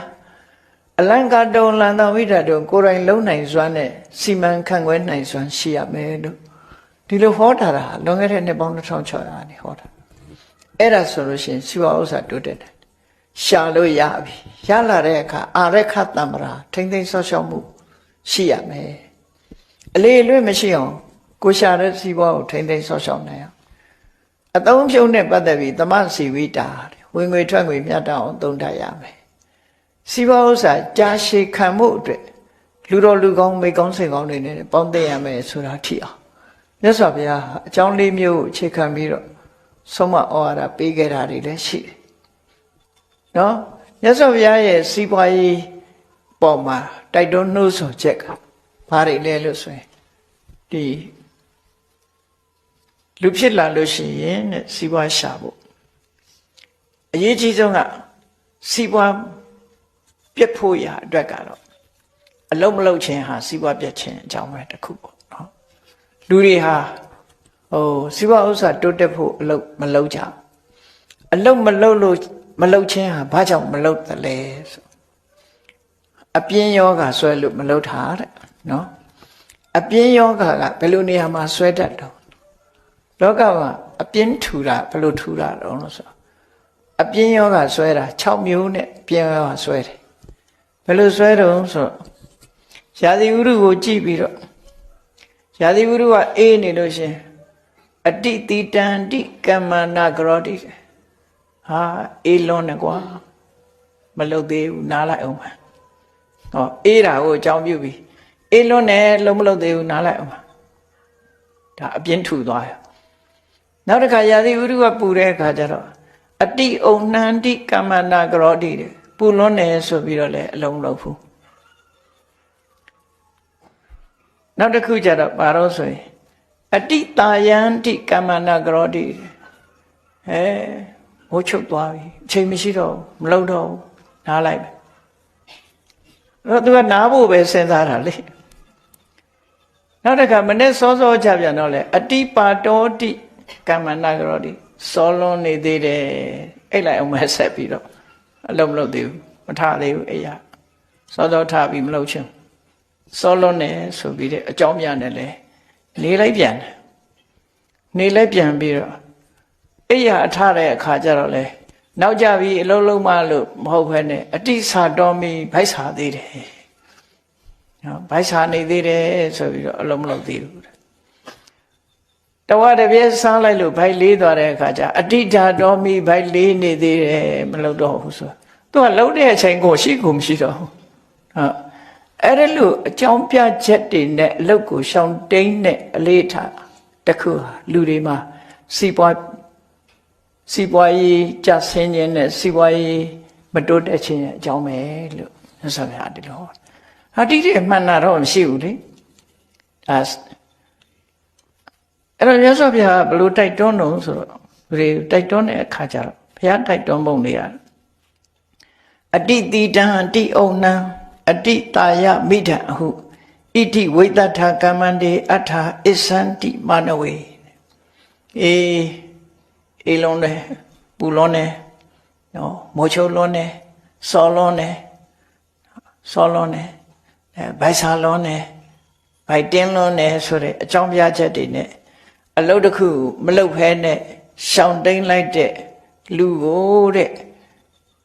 အလံကတုံလန္တဝိဒတုံကိုယ်တိုင်လုံနိုင်စွမ်းနဲ့စီမံခန့်ခွဲနိုင်စွမ်းရှိရမယ်လို့ဒီလိုဟောတာလွန်ခဲ့တဲ့နှစ်ပေါင်း2600နေဟောတာအဲ့ဒါဆိုလို့ရှိရင်စီဝါဥစ္စာတိုးတက်တယ်ရှာလို့ရပြီရလာတဲ့အခါအာရခတမ္ပရာထိမ့်သိမ့်ဆော့ရှော့မှုရှိရမယ်အလေအလွတ်မရှိအောင်ကိုရှာတဲ့စီဝါကိုထိမ့်သိမ့်ဆော့ရှော့နိုင်အောင်အသုံးပြုံးနဲ့ပတ်သက်ပြီးသမစီဝိတာဝင်ငွေထွက်ငွေမြတ်တောင်းသုံးတတ်ရမယ်စီဝါဥစ္စာကြာရှည်ခံမှုအတွက်လူတော်လူကောင်းမိကောင်းစိတ်ကောင်းတွေနဲ့ပေါင်းသိရမယ်ဆိုတာထိအောင်မြတ်စွာဘုရားအကြောင်းလေးမျိုးကိုအခြေခံပြီးတော့ဆုံးမဩဝါဒပေးခဲ့တာတွေလည်းရှိတယ်နော်မြတ်စွာဘုရားရဲ့စီးပွားရေးပေါ်မှာတိုက်တွန်းနှိုးဆော်ချက်ကဘာတွေလဲလို့ဆိုရင်ဒီလူဖြစ်လာလို့ရှိရင်စီးပွားရှာဖို့အရေးကြီးဆုံးကစီးပွားပြတ်ဖို့ရအတွက်ကတော့အလုံးမလုံးခြင်းဟာစီးပွားပြတ်ခြင်းအကြောင်းပဲတစ်ခုပေါ့နော်လူတွေဟာစီးပွားဥစ္စာတိုးတက်ဖို့အလုံးမလုံးကြအလုံးမလုံးလို့မလုံးခြင်းဟာဘာကြောင့်မလုံးသလဲဆိုအပြင်းယောဂဆွဲလို့မလုံးတာတဲ့နော်အပြင်းယောဂကဘယ်လိုနေရာမှာဆွဲတတ်တော့လောကမှာအပြင်းထူတာဘယ်လိုထူတာတော့လို့ဆိုအပြင်းယောဂဆွဲတာ6မျိုးနဲ့ပြင်းယောဂဆွဲတယ်ဘယ်လိုဆွဲတော့ဆိုရာသီဥတုကိုကြည့်ပြီးတော့ရာသီဥတုကအေးနေလို့ရှင်အတိတိတံတိကမ္မနာကရောတိဟာအေးလွန်းတယ်ကွာမလုပ်သေးဘူးနားလိုက်အောင်ပါဟောအေးတာကိုအကြောင်းပြုပြီးအေးလွန်းတယ်လုံးမလုပ်သေးဘူးနားလိုက်အောင်ပါဒါအပြင်းထူသွားရ နောက်တစ်ခါရာသီဥတုကပူတဲ့အခါကျတော့အတိအုံနှန္တိကမ္မနာကရောတိတဲ့ပူလွန်းတယ်ဆိုပြီးတော့လည်းအလုံးလုံးဘူးနောက်တစ်ခုကျတော့ဘာလို့ဆိုရင်အတိတာယန္တိကမ္မနာကရောတိမိုးချုပ်သွားပြီအချိန်မရှိတော့မလုပ်တော့နားလိုက်ပဲတော့သူကနားဖို့ပဲစဉ်းစားတာလေနောက်တစ်ခါမနေ့စောစောကြပြန်တော့လေအတိပါတောတိကမ္မနာကရောတိစောလွန်နေသေးတယ်အဲ့လိုက်အောင်မဆက်ပြီးတော့အလုံးမလုပ်သေးဘူးမထသေးဘူးအဲ့ရစောစောထပြီးမလုပ်ချင်စောလွန်နေဆိုပြီးတဲ့အကြောင်းပြနဲ့လေနေလိုက်ပြန်တယ်နေလိုက်ပြန်ပြီးတော့အဲ့ရအထတဲ့အခါကျတော့လေနောက်ကြပြီးအလုံးလုံးမလို့မဟုတ်ဘဲနဲ့အတိစာတော်မီဗိုက်စာသေးတယ်နော်ဗိုက်စာနေသေးတယ်ဆိုပြီးတော့အလုံးမလုပ်သေးဘူးတဝါတပြည့်စားလိုက်လို့ဗိုက်လေးသွားတဲ့အခါကျအတိဓာတော်မီဗိုက်လေးနေသေးတယ်မလုပ်တော့ဘူးဆိုသူကလှုပ်တဲ့အချိန်ကိုရှိကိုမရှိတော့ဘူးဟုတ်အဲ့ဒါလို့အကြောင်းပြချက်တွေနဲ့အလုပ်ကိုရှောင်တိန်နဲ့အလေးထားတစ်ခုဟာလူတွေမှာစီးပွားရေးကြဆင်းခြင်းနဲ့စီးပွားရေးမတိုးတက်ခြင်းရဲ့အကြောင်းပဲလို့ဆိုရဒီလိုဟာတိတိမှန်တာတော့မရှိဘူးလေအဲ့တော့မြတ်စွာဘုရားဘလို့တိုက်တွန်းတော့ဆိုတော့လူတွေတိုက်တွန်းတဲ့အခါကျတော့ဘုရားတိုက်တွန်းပုံတွေအတိတိတံအတိဩနံအတိတာယမိဒံဟုဣတိဝိတ္တထာကမ္မန္တေအထာအစ္ဆန္တိမနဝေအေးလုံးတယ်ပူလုံးတယ်နော်မိုးချိုးလုံးတယ်စောလုံးတယ်ဗိုက်စာလုံးတယ်ဗိုက်တင်းလုံးတယ်ဆိုတဲ့အကြောင်းပြချက်တွေနဲ့အလုပ်တစ်ခုမလုပ်ဖဲနဲ့ရှောင်တိန်လိုက်တဲ့လူကိုတဲ့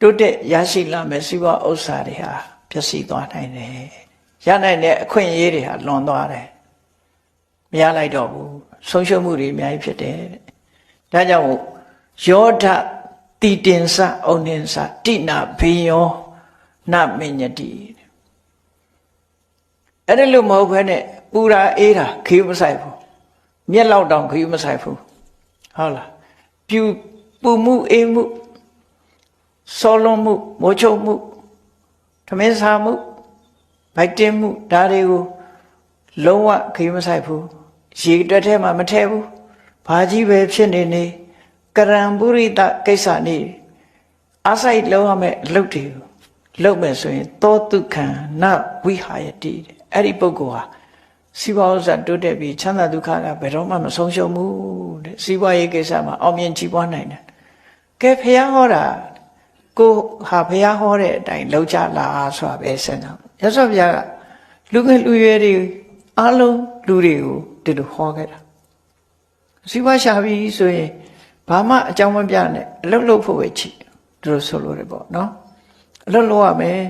တိုးတက်ရရှိလာမယ်စီးပွားဥစ္စာတွေဟာပျက်စီးသွားနိုင်တယ်ရနိုင်တဲ့အခွင့်အရေးတွေဟာလွန်သွားတယ်မရလိုက်တော့ဘူးဆုံးရှုံးမှုတွေအများကြီးဖြစ်တယ်ဒါကြောင့်ယောဓတိတင်္စဩနိ္စတိနာဘေယောနမညတိအဲ့ဒါလို့မဟုတ်ဘဲနဲ့ပူရာအေးတာခီးမဆိုင်ဘူးမျက်လောက်တောင်ခီးမဆိုင်ဘူးဟုတ်လားပူမှုအေးမှုစောလွန်မှုမိုးချုပ်မှုထမင်းစားမှုဗိုက်တင်းမှုဒါတွေကိုလုံးဝခီးမဆိုင်ဘူးရေတက်ထဲမှာမထဲဘူးဘာကြီးပဲဖြစ်နေကရံပုရိသကိစ္စနေအားစိုက်လုံးရမယ်အလုပ်တွေလုပ်မယ်ဆိုရင်သောတုခံနဝိဟာယတိအဲ့ဒီပုဂ္ဂိုလ်ဟာစီးပွားဥစ္စာတိုးတက်ပြီးချမ်းသာဒုက္ခကဘယ်တော့မှမဆုံးရှုံးဘူးတဲ့စီးပွားရေးကိစ္စမှာအောင်မြင်ကြီးပွားနိုင်တယ်ကဲဖះဟောတာကိုဟာဖះဟောတဲ့အတိုင်းလောက်ကြလားဆိုတာပဲစဉ်းစားရသော်ဘုရားကလူငယ်လူရွယ်တွေအားလုံးလူတွေကိုဒီလိုဟောခဲ့တာစီးပွားရှာပြီးဆိုရင်ဘာမှအကြောင်းမပြနဲ့အလုပ်လုပ်ဖို့ပဲချစ်သူတို့ဆိုလို့ရပေါ့နော်အလုပ်လုပ်ရမယ်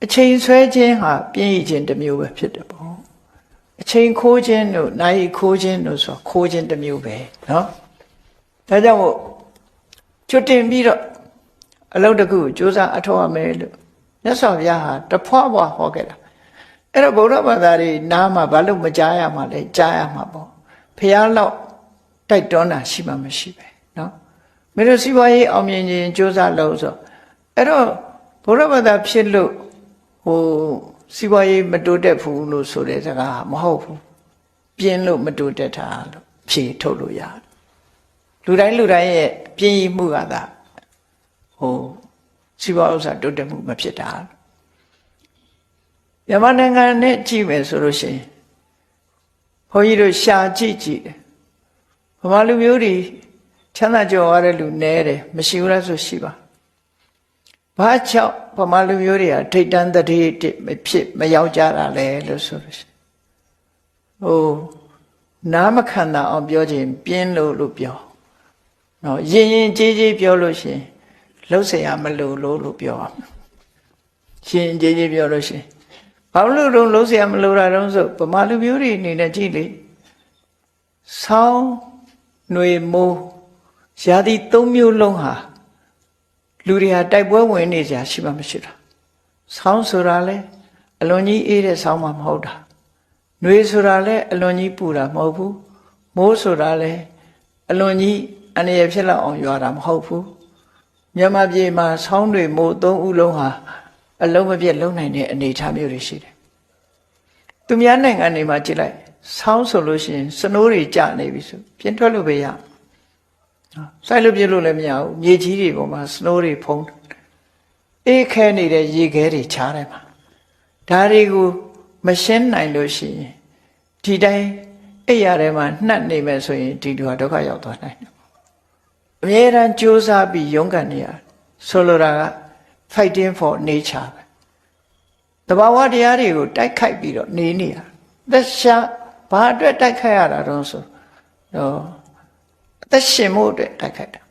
အချိန်ဆွဲခြင်းဟာပြင်းရခြင်းတစ်မျိုးပဲဖြစ်တယ်ပေါ့အချိန်ခိုးခြင်းတို့နိုင်ခိုးခြင်းတို့ဆိုခိုးခြင်းတစ်မျိုးပဲနော်ဒါကြောင့်မို့ကျွတ်တင်ပြီးတော့အလုပ်တစ်ခုစူးစမ်းအထောက်ရမယ်လို့မြတ်စွာဘုရားဟာတဖွာဖွာဟောခဲ့တာအဲ့တော့ဗုဒ္ဓဘာသာတွေနားမှာဘာလို့မကြားရမှာလဲကြားရမှာပေါ့ဘုရားလောက်တိုက်တွန်းတာရှိမှမရှိပဲနော်မင်းတို့စီးပွားရေးအောင်မြင်ခြင်းစူးစမ်းလို့ဆိုအဲ့တော့ဗုဒ္ဓဘာသာဖြစ်လို့စီးပွားရေးမတိုးတက်ဘူးလို့ဆိုတဲ့စကားမဟုတ်ဘူးပြင်းလို့မတိုးတက်တာလို့ဖြေထုတ်လို့ရတယ်လူတိုင်းရဲ့ပြင်းရမှုကသာစီးပွားဥစ္စာတိုးတက်မှုမဖြစ်တာမြန်မာနိုင်ငံနဲ့ကြည့်မယ်ဆိုလို့ရှိရင်ဘုန်းကြီးတို့ရှာကြည့်တယ်ဗမာလူမျိုးတွေချမ်းသာကြွယ်ဝတဲ့လူနည်းတယ်မရှိဘူးလားဆိုရှိပါဘာကြောင့်ဗမာလူမျိုးတွေကထိတ်တန်းတတိမရောက်ကြတာလဲလို့ဆိုလို့ရှိရင်နားမခံတာအောင်ပြောခြင်းပြင်းလို့ပြောနော်ရင်ကြေးပြောလို့ရှိရင်လှုပ်เสียမလို့ပြောရမယ်ရှင်ကြေးပြောလို့ရှိရင်ဘာလို့တော့လှုပ်เสียမလို့တာတော့ဆိုဗမာလူမျိုးတွေအနေနဲ့ကြည့်လေဆောင်းຫນွေမိုးရာသီ၃မျိုးလုံးဟာလူတွေဟာတိုက်ပွဲဝင်နေကြရှိမှမရှိတာဆောင်းဆိုတာလဲအလွန်ကြီးအေးတဲ့ဆောင်းမှမဟုတ်တာຫນွေဆိုတာလဲအလွန်ကြီးပူတာမဟုတ်ဘူးမိုးဆိုတာလဲ အလွန်ကြီးအနေရဖြစ်လောက်အောင်ရွာတာမဟုတ်ဘူးမြန်မာပြည်မှာဆောင်းတွေမို့3ဦးလုံးဟာအလုံးမပြတ်လုံးနိုင်တဲ့အနေအထားမျိုးတွေရှိတယ်သူများနိုင်ငံတွေမှာကြည့်လိုက်ဆောင်းဆိုလို့ရှိရင်စနိုးတွေကျနေပြီဆိုပြင်ထွက်လို့ပဲရစိုက်လို့ပြလို့လည်းမရဘူးမြေကြီးတွေပေါ်မှာစနိုးတွေဖုံးအေးခဲနေတဲ့ရေခဲတွေချားတယ်မှာဒါတွေကိုမရှင်းနိုင်လို့ရှိရင်ဒီတိုင်းအိပ်ရထဲမှာနှက်နေမယ်ဆိုရင်ဒီလူဟာဒုက္ခရောက်သွားနိုင်တယ်အမြဲတမ်းကြိုးစားပြီးရုန်းကန်နေရဆိုလိုတာက fighting for nature ပဲတဘာဝတရားတွေကိုတိုက်ခိုက်ပြီးတော့နေနေရသက်ရှာဘာအတွက်တိုက်ခိုက်ရတာတော့ဆိုတော့အသက်ရှင်မှုအတွက်တိုက်ခိုက်တာ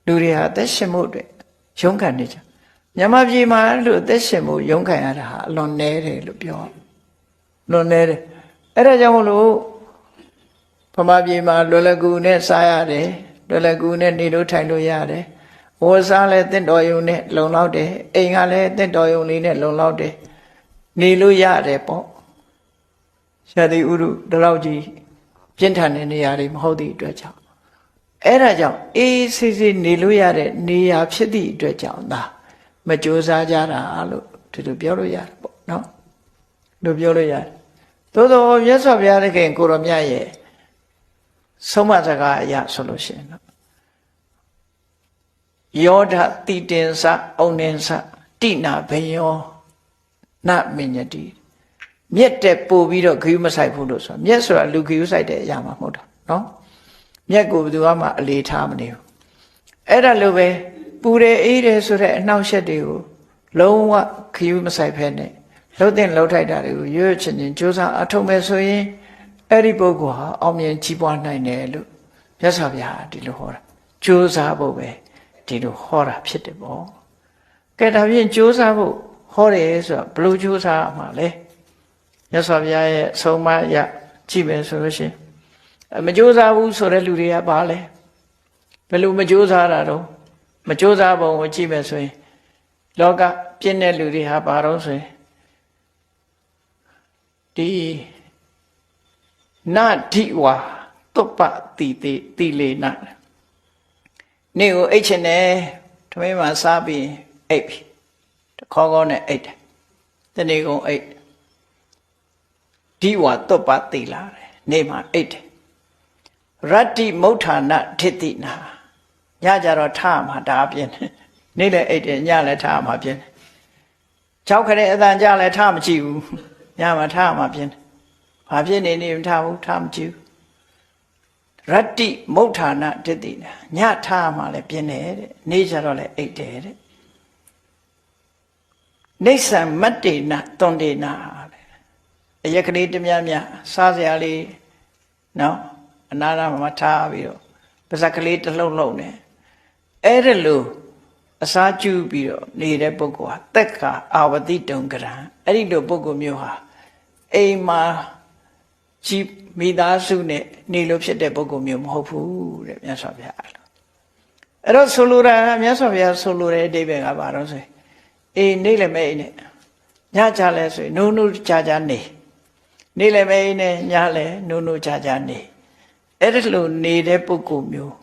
လူတွေဟာအသက်ရှင်မှုအတွက်ရုန်းကန်နေကြမြန်မာပြည်မှာလို့အသက်ရှင်မှုရုန်းကန်ရတာဟာအလွန်နည်းတယ်လို့ပြောလွန်နည်းတယ်အဲ့ဒါကြောင့်မလို့ဗမာပြည်မှာလွယ်လကူနဲ့စားရတယ်လွယ်လကူနဲ့နေလို့ထိုင်လို့ရတယ်ဝတ်စားလဲတင့်တော်ယုံနဲ့လုံလောက်တယ်အိမ်ကလည်းတင့်တော်ယုံလေးနဲ့လုံလောက်တယ်နေလို့ရတယ်ပေါ့ရှာတိဥရုဒီလောက်ကြီးပြင်းထန်တဲ့နေရာတွေမဟုတ်သည့်အတွက်ကြောင့်အဲ့ဒါကြောင့်အေးဆေးဆေးနေလို့ရတဲ့နေရာဖြစ်သည့်အတွက်ကြောင့်ဒါမကြိုးစားကြတာလို့ဒီလိုပြောလို့ရတယ်ပေါ့နော်လို့ပြောလို့ရတယ်သို့သောမြတ်စွာဘုရားသခင်ကိုရောမြတ်ရဲ့ဆုံးမစကားအရဆိုလို့ရှိရင်တော့ယောဓတိတင်္စဩနင်္စတိနာဘယောနမညတိမြက်တဲ့ပို့ပြီးတော့ဂယုမဆိုင်ဘူးလို့ဆိုမြက်ဆိုတာလူဂယုဆိုင်တဲ့အရာမှမဟုတ်တာနော်မြက်ကိုဘယ်သူမှအလေးထားမနေဘူးအဲ့ဒါလိုပဲပူတယ်အေးတယ်ဆိုတဲ့အနှောင့်အယှက်တွေကိုလုံးဝဂယုမဆိုင်ဖဲနဲ့လှုပ်တဲ့လှုပ်ထိုက်တာတွေကိုရွရွချင်းချင်းကြိုးစားအထောက်မဲ့ဆိုရင်အဲ့ဒီပုဂ္ဂိုလ်ဟာအောင်မြင်ကြီးပွားနိုင်တယ်လို့မြတ်စွာဘုရားဒီလိုဟောတာကြိုးစားဖို့ပဲဒီလိုဟောတာဖြစ်တယ်ပေါ့ကဲဒါဖြင့်ကြိုးစားဖို့ဟောတယ်ဆိုတော့ဘယ်လိုကြိုးစားမှာလဲမြတ်စွာဘုရားရဲ့ဆုံးမရကြည့်မယ်ဆိုလို့ရှိရင်မကြိုးစားဘူးဆိုတဲ့လူတွေကပါလဲဘယ်လိုမကြိုးစားတာတော့မကြိုးစားပုံကိုကြည့်မယ်ဆိုရင်လောကပြည့်တဲ့လူတွေဟာဘာတော့ဆိုရင်ဒီနဒိဝါတုပ္ပတိလေနနေကိုအိတ်ချင်တယ်ထမင်းမှာစားပြီးအိတ်ပြီတခေါခေါနဲ့အိတ်တယ်တနေ့ကုန်အိတ်ဒိဝါတုပ္ပတိလာတယ်နေမှာအိတ်တယ်ရတ္တိမုဋ္ဌာနထိတိနာညကြတော့ထားမှာဒါပြင်းတယ်နေ့လည်းအိတ်တယ်ညလည်းထားမှာပြင်းတယ်၆ခရဲအတန်ကြလည်းထားမကြည့်ဘူးညမှာထားမှာပြင်းတယ်ဘာဖြစ်နေနေမထားဘူးထားမကြည့်ဘူးရတ္တိမုဋ္ဌာနထိတိနာညထားမှာလည်းပြင်းတယ်တဲ့နေ့ကြတော့လည်းအိတ်တယ်တဲ့နေဆံမတ္တေနတွန်တေနာတဲ့အရက်ကလေးတများများစားစရာလေးနော်အနာနာမှာထားပြီးတော့ပါဇက်ကလေးတစ်လုံးလုံးနဲ့အဲ့ဒါလို့အစားကျူးပြီးတော့နေတဲ့ပုဂ္ဂိုလ်ဟာတက္ကအာဝတိတုံကရံအဲ့ဒီလိုပုဂ္ဂိုလ်မျိုးဟာအိမ်မှာကြီးမိသားစုနဲ့နေလို့ဖြစ်တဲ့ပုဂ္ဂိုလ်မျိုးမဟုတ်ဘူးတဲ့မြတ်စွာဘုရားအဲ့တော့ဆိုလိုတာမြတ်စွာဘုရားဆိုလိုတဲ့အဓိပ္ပာယ်ကဘာလို့ဆိုရင်အေးနေလည်းမအိမ်နဲ့ညကြလဲဆိုရင်နိုးနိုးကြကြနေလည်းမအိမ်နဲ့ညလည်းနိုးနိုးကြကြနေအဲ့ဒါလိုနေတဲ့ပုဂ္ဂိုလ်မျိုး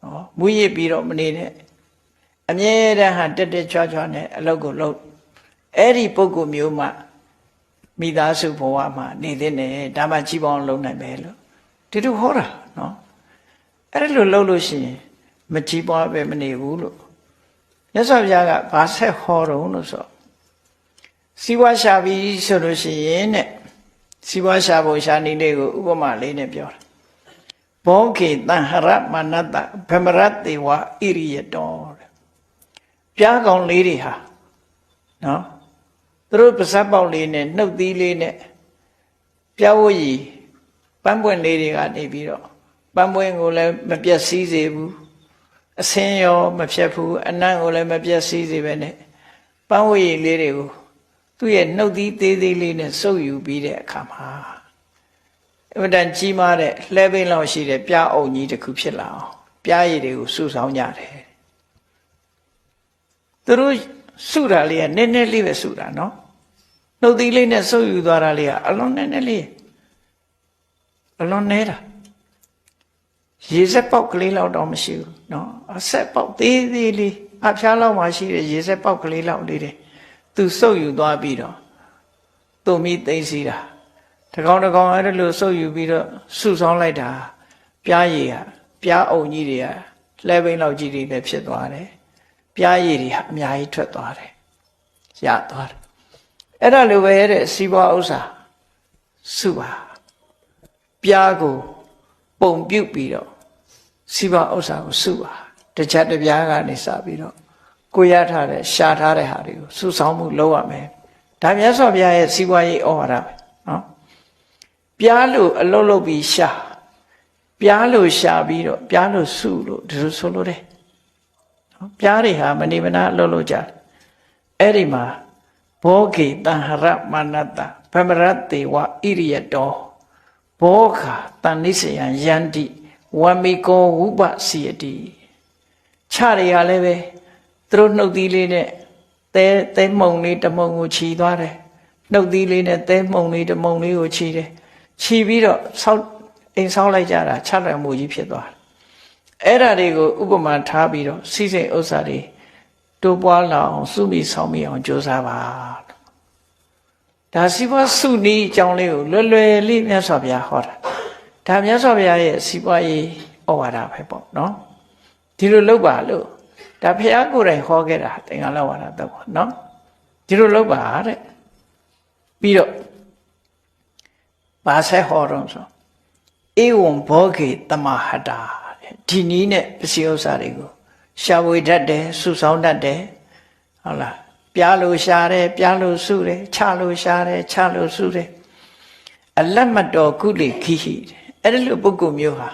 နော်မူရစ်ပြီးတော့မနေနဲ့အမြဲတမ်းဟာတက်တက်ကြွကြွနဲ့အလုပ်ကိုလုပ်အဲ့ဒီပုဂ္ဂိုလ်မျိုးမှမိသားစုဘဝမှာနေတဲ့နဲ့ဒါမှကြီးပေါင်းလုံးနိုင်မယ်လို့ဒီလိုဟောတာနော်အဲ့ဒါလိုလုပ်လို့ရှိရင်မကြီးပွားပဲမနေဘူးလို့မြတ်စွာဘုရားကဘာဆက်ဟောတော့လို့ဆိုစီဝါရှာပြီးဆိုလို့ရှိရင်တဲ့စီဝါရှာဖို့ရှာနည်းလေးကိုဥပမာလေးနဲ့ပြောတာဘောခေတံဟရမနတဗမရတေဝဣရိယတောတဲ့ပြားကောင်လေးတွေဟာနော်သူတို့ပါးစပ်ပေါက်လေးနဲ့နှုတ်သီးလေးနဲ့ပြားဝတ်ရီပန်းပွင့်လေးတွေကနေပြီးတော့ပန်းပွင့်ကိုလည်းမပြတ်စည်းစေဘူးအစင်းရောမဖြတ်ဘူးအနံ့ကိုလည်းမပြတ်စည်းစေပဲနဲ့ပန်းဝတ်ရီလေးတွေကိုသူ့ရဲ့နှုတ်သီးသေးသေးလေးနဲ့စုပ်ယူပြီးတဲ့အခါမှာအမှန်တန်ကြီးမားတဲ့လှဲပိန်လောက်ရှိတဲ့ပြားအုံကြီးတစ်ခုဖြစ်လာအောင်ပြားရည်တွေကိုစုဆောင်းကြတယ်သူတို့စုတာလေးကနည်းနည်းလေးပဲစုတာနော်နှုတ်သီးလေးနဲ့စုပ်ယူသွားတာလေးကအလွန်နည်းနည်းလေးအလွန်နေတာ ရေစက်ပေါက်ကလေးလောက်တော့မရှိဘူးနော်အဆက်ပေါက်သေးသေးလေးအဖျားလောက်မှရှိတဲ့ရေစက်ပေါက်ကလေးလောက်လေးတွေသူစုပ်ယူသွားပြီးတော့သူ့မိသိသိတာတကောင်အဲ့ဒါလို့စုပ်ယူပြီးတော့စုဆောင်းလိုက်တာပြားရည်ဟာပြားအုံကြီးတွေကလှဲဘိန်းလောက်ကြီးတွေလည်းဖြစ်သွားတယ်ပြားရည်တွေဟာအများကြီးထွက်သွားတယ်ရသွားတယ်အဲ့ဒါလိုပဲတဲ့စီးပွားဥစ္စာစုပါပြားကိုပုံပြုတ်ပြီးတော့စီးပွားဥစ္စာကိုစုပါတစ်ချက်တစ်ပြားကနေစပြီးတော့ကိုရထားတဲ့ရှာထားတဲ့ဟာတွေကိုစုဆောင်းမှုလုပ်ရမယ်ဒါမြတ်စွာဘုရားရဲ့စီးပွားရေးဩဝါဒပဲနော်ပြားလို့အလုပ်လုပ်ပြီးရှာပြားလို့ရှာပြီးတော့ပြားလို့စုလို့ဒီလိုဆိုလို့တယ်နော်ပြားတွေဟာမနေမနာအလုပ်လုပ်ကြတယ်အဲ့ဒီမှာဘောဂေတံဟရမနတဗမရတေဝဣရိယတောဘောခာတန်နိစယံယန္တိဝမိကောဝုပစီယတိခြတွေကလည်းပဲသူတို့နှုတ်သီးလေးနဲ့သဲမှုံလေးတမုံကိုခြီသွားတယ်နှုတ်သီးလေးနဲ့သဲမှုံလေးတမုံလေးကိုခြီတယ်ခြီပြီးတော့အိမ်ဆောက်လိုက်ကြတာခြလွယ်မှုကြီးဖြစ်သွားတယ်အဲ့ဒါတွေကိုဥပမာထားပြီးတော့စိစိတ်ဥစ္စာတွေတိုးပွားလာအောင်စုမိဆောင်မိအောင်ကြိုးစားပါဒါစီးပွားစုနည်းအကြောင်းလေးကိုလွယ်လွယ်လေးမြတ်စွာဘုရားဟောတာဒါမြတ်စွာဘုရားရဲ့စီးပွားရေးဩဝါဒပဲပေါ့နော်ဒီလိုလုပ်ပါလို့ဒါဘုရားကိုယ်တိုင်ဟောခဲ့တာသင်္ဃာလဝါဒတော့ပေါ့နော်ဒီလိုလုပ်ပါတဲ့ပြီးတော့ဘာဆက်ဟောတော့ဆိုဧဝံဘောဂေတမဟတာဒီနည်းနဲ့ပစ္စည်းဥစ္စာတွေကိုရှာဝေတတ်တယ်စုဆောင်းတတ်တယ်ဟုတ်လားပြားလို့ရှာတယ်ပြားလို့စုတယ်ချလို့ရှာတယ်ချလို့စုတယ်အလတ်မတော်ကုလိခိဟိအဲ့ဒီလိုပုဂ္ဂိုလ်မျိုးဟာ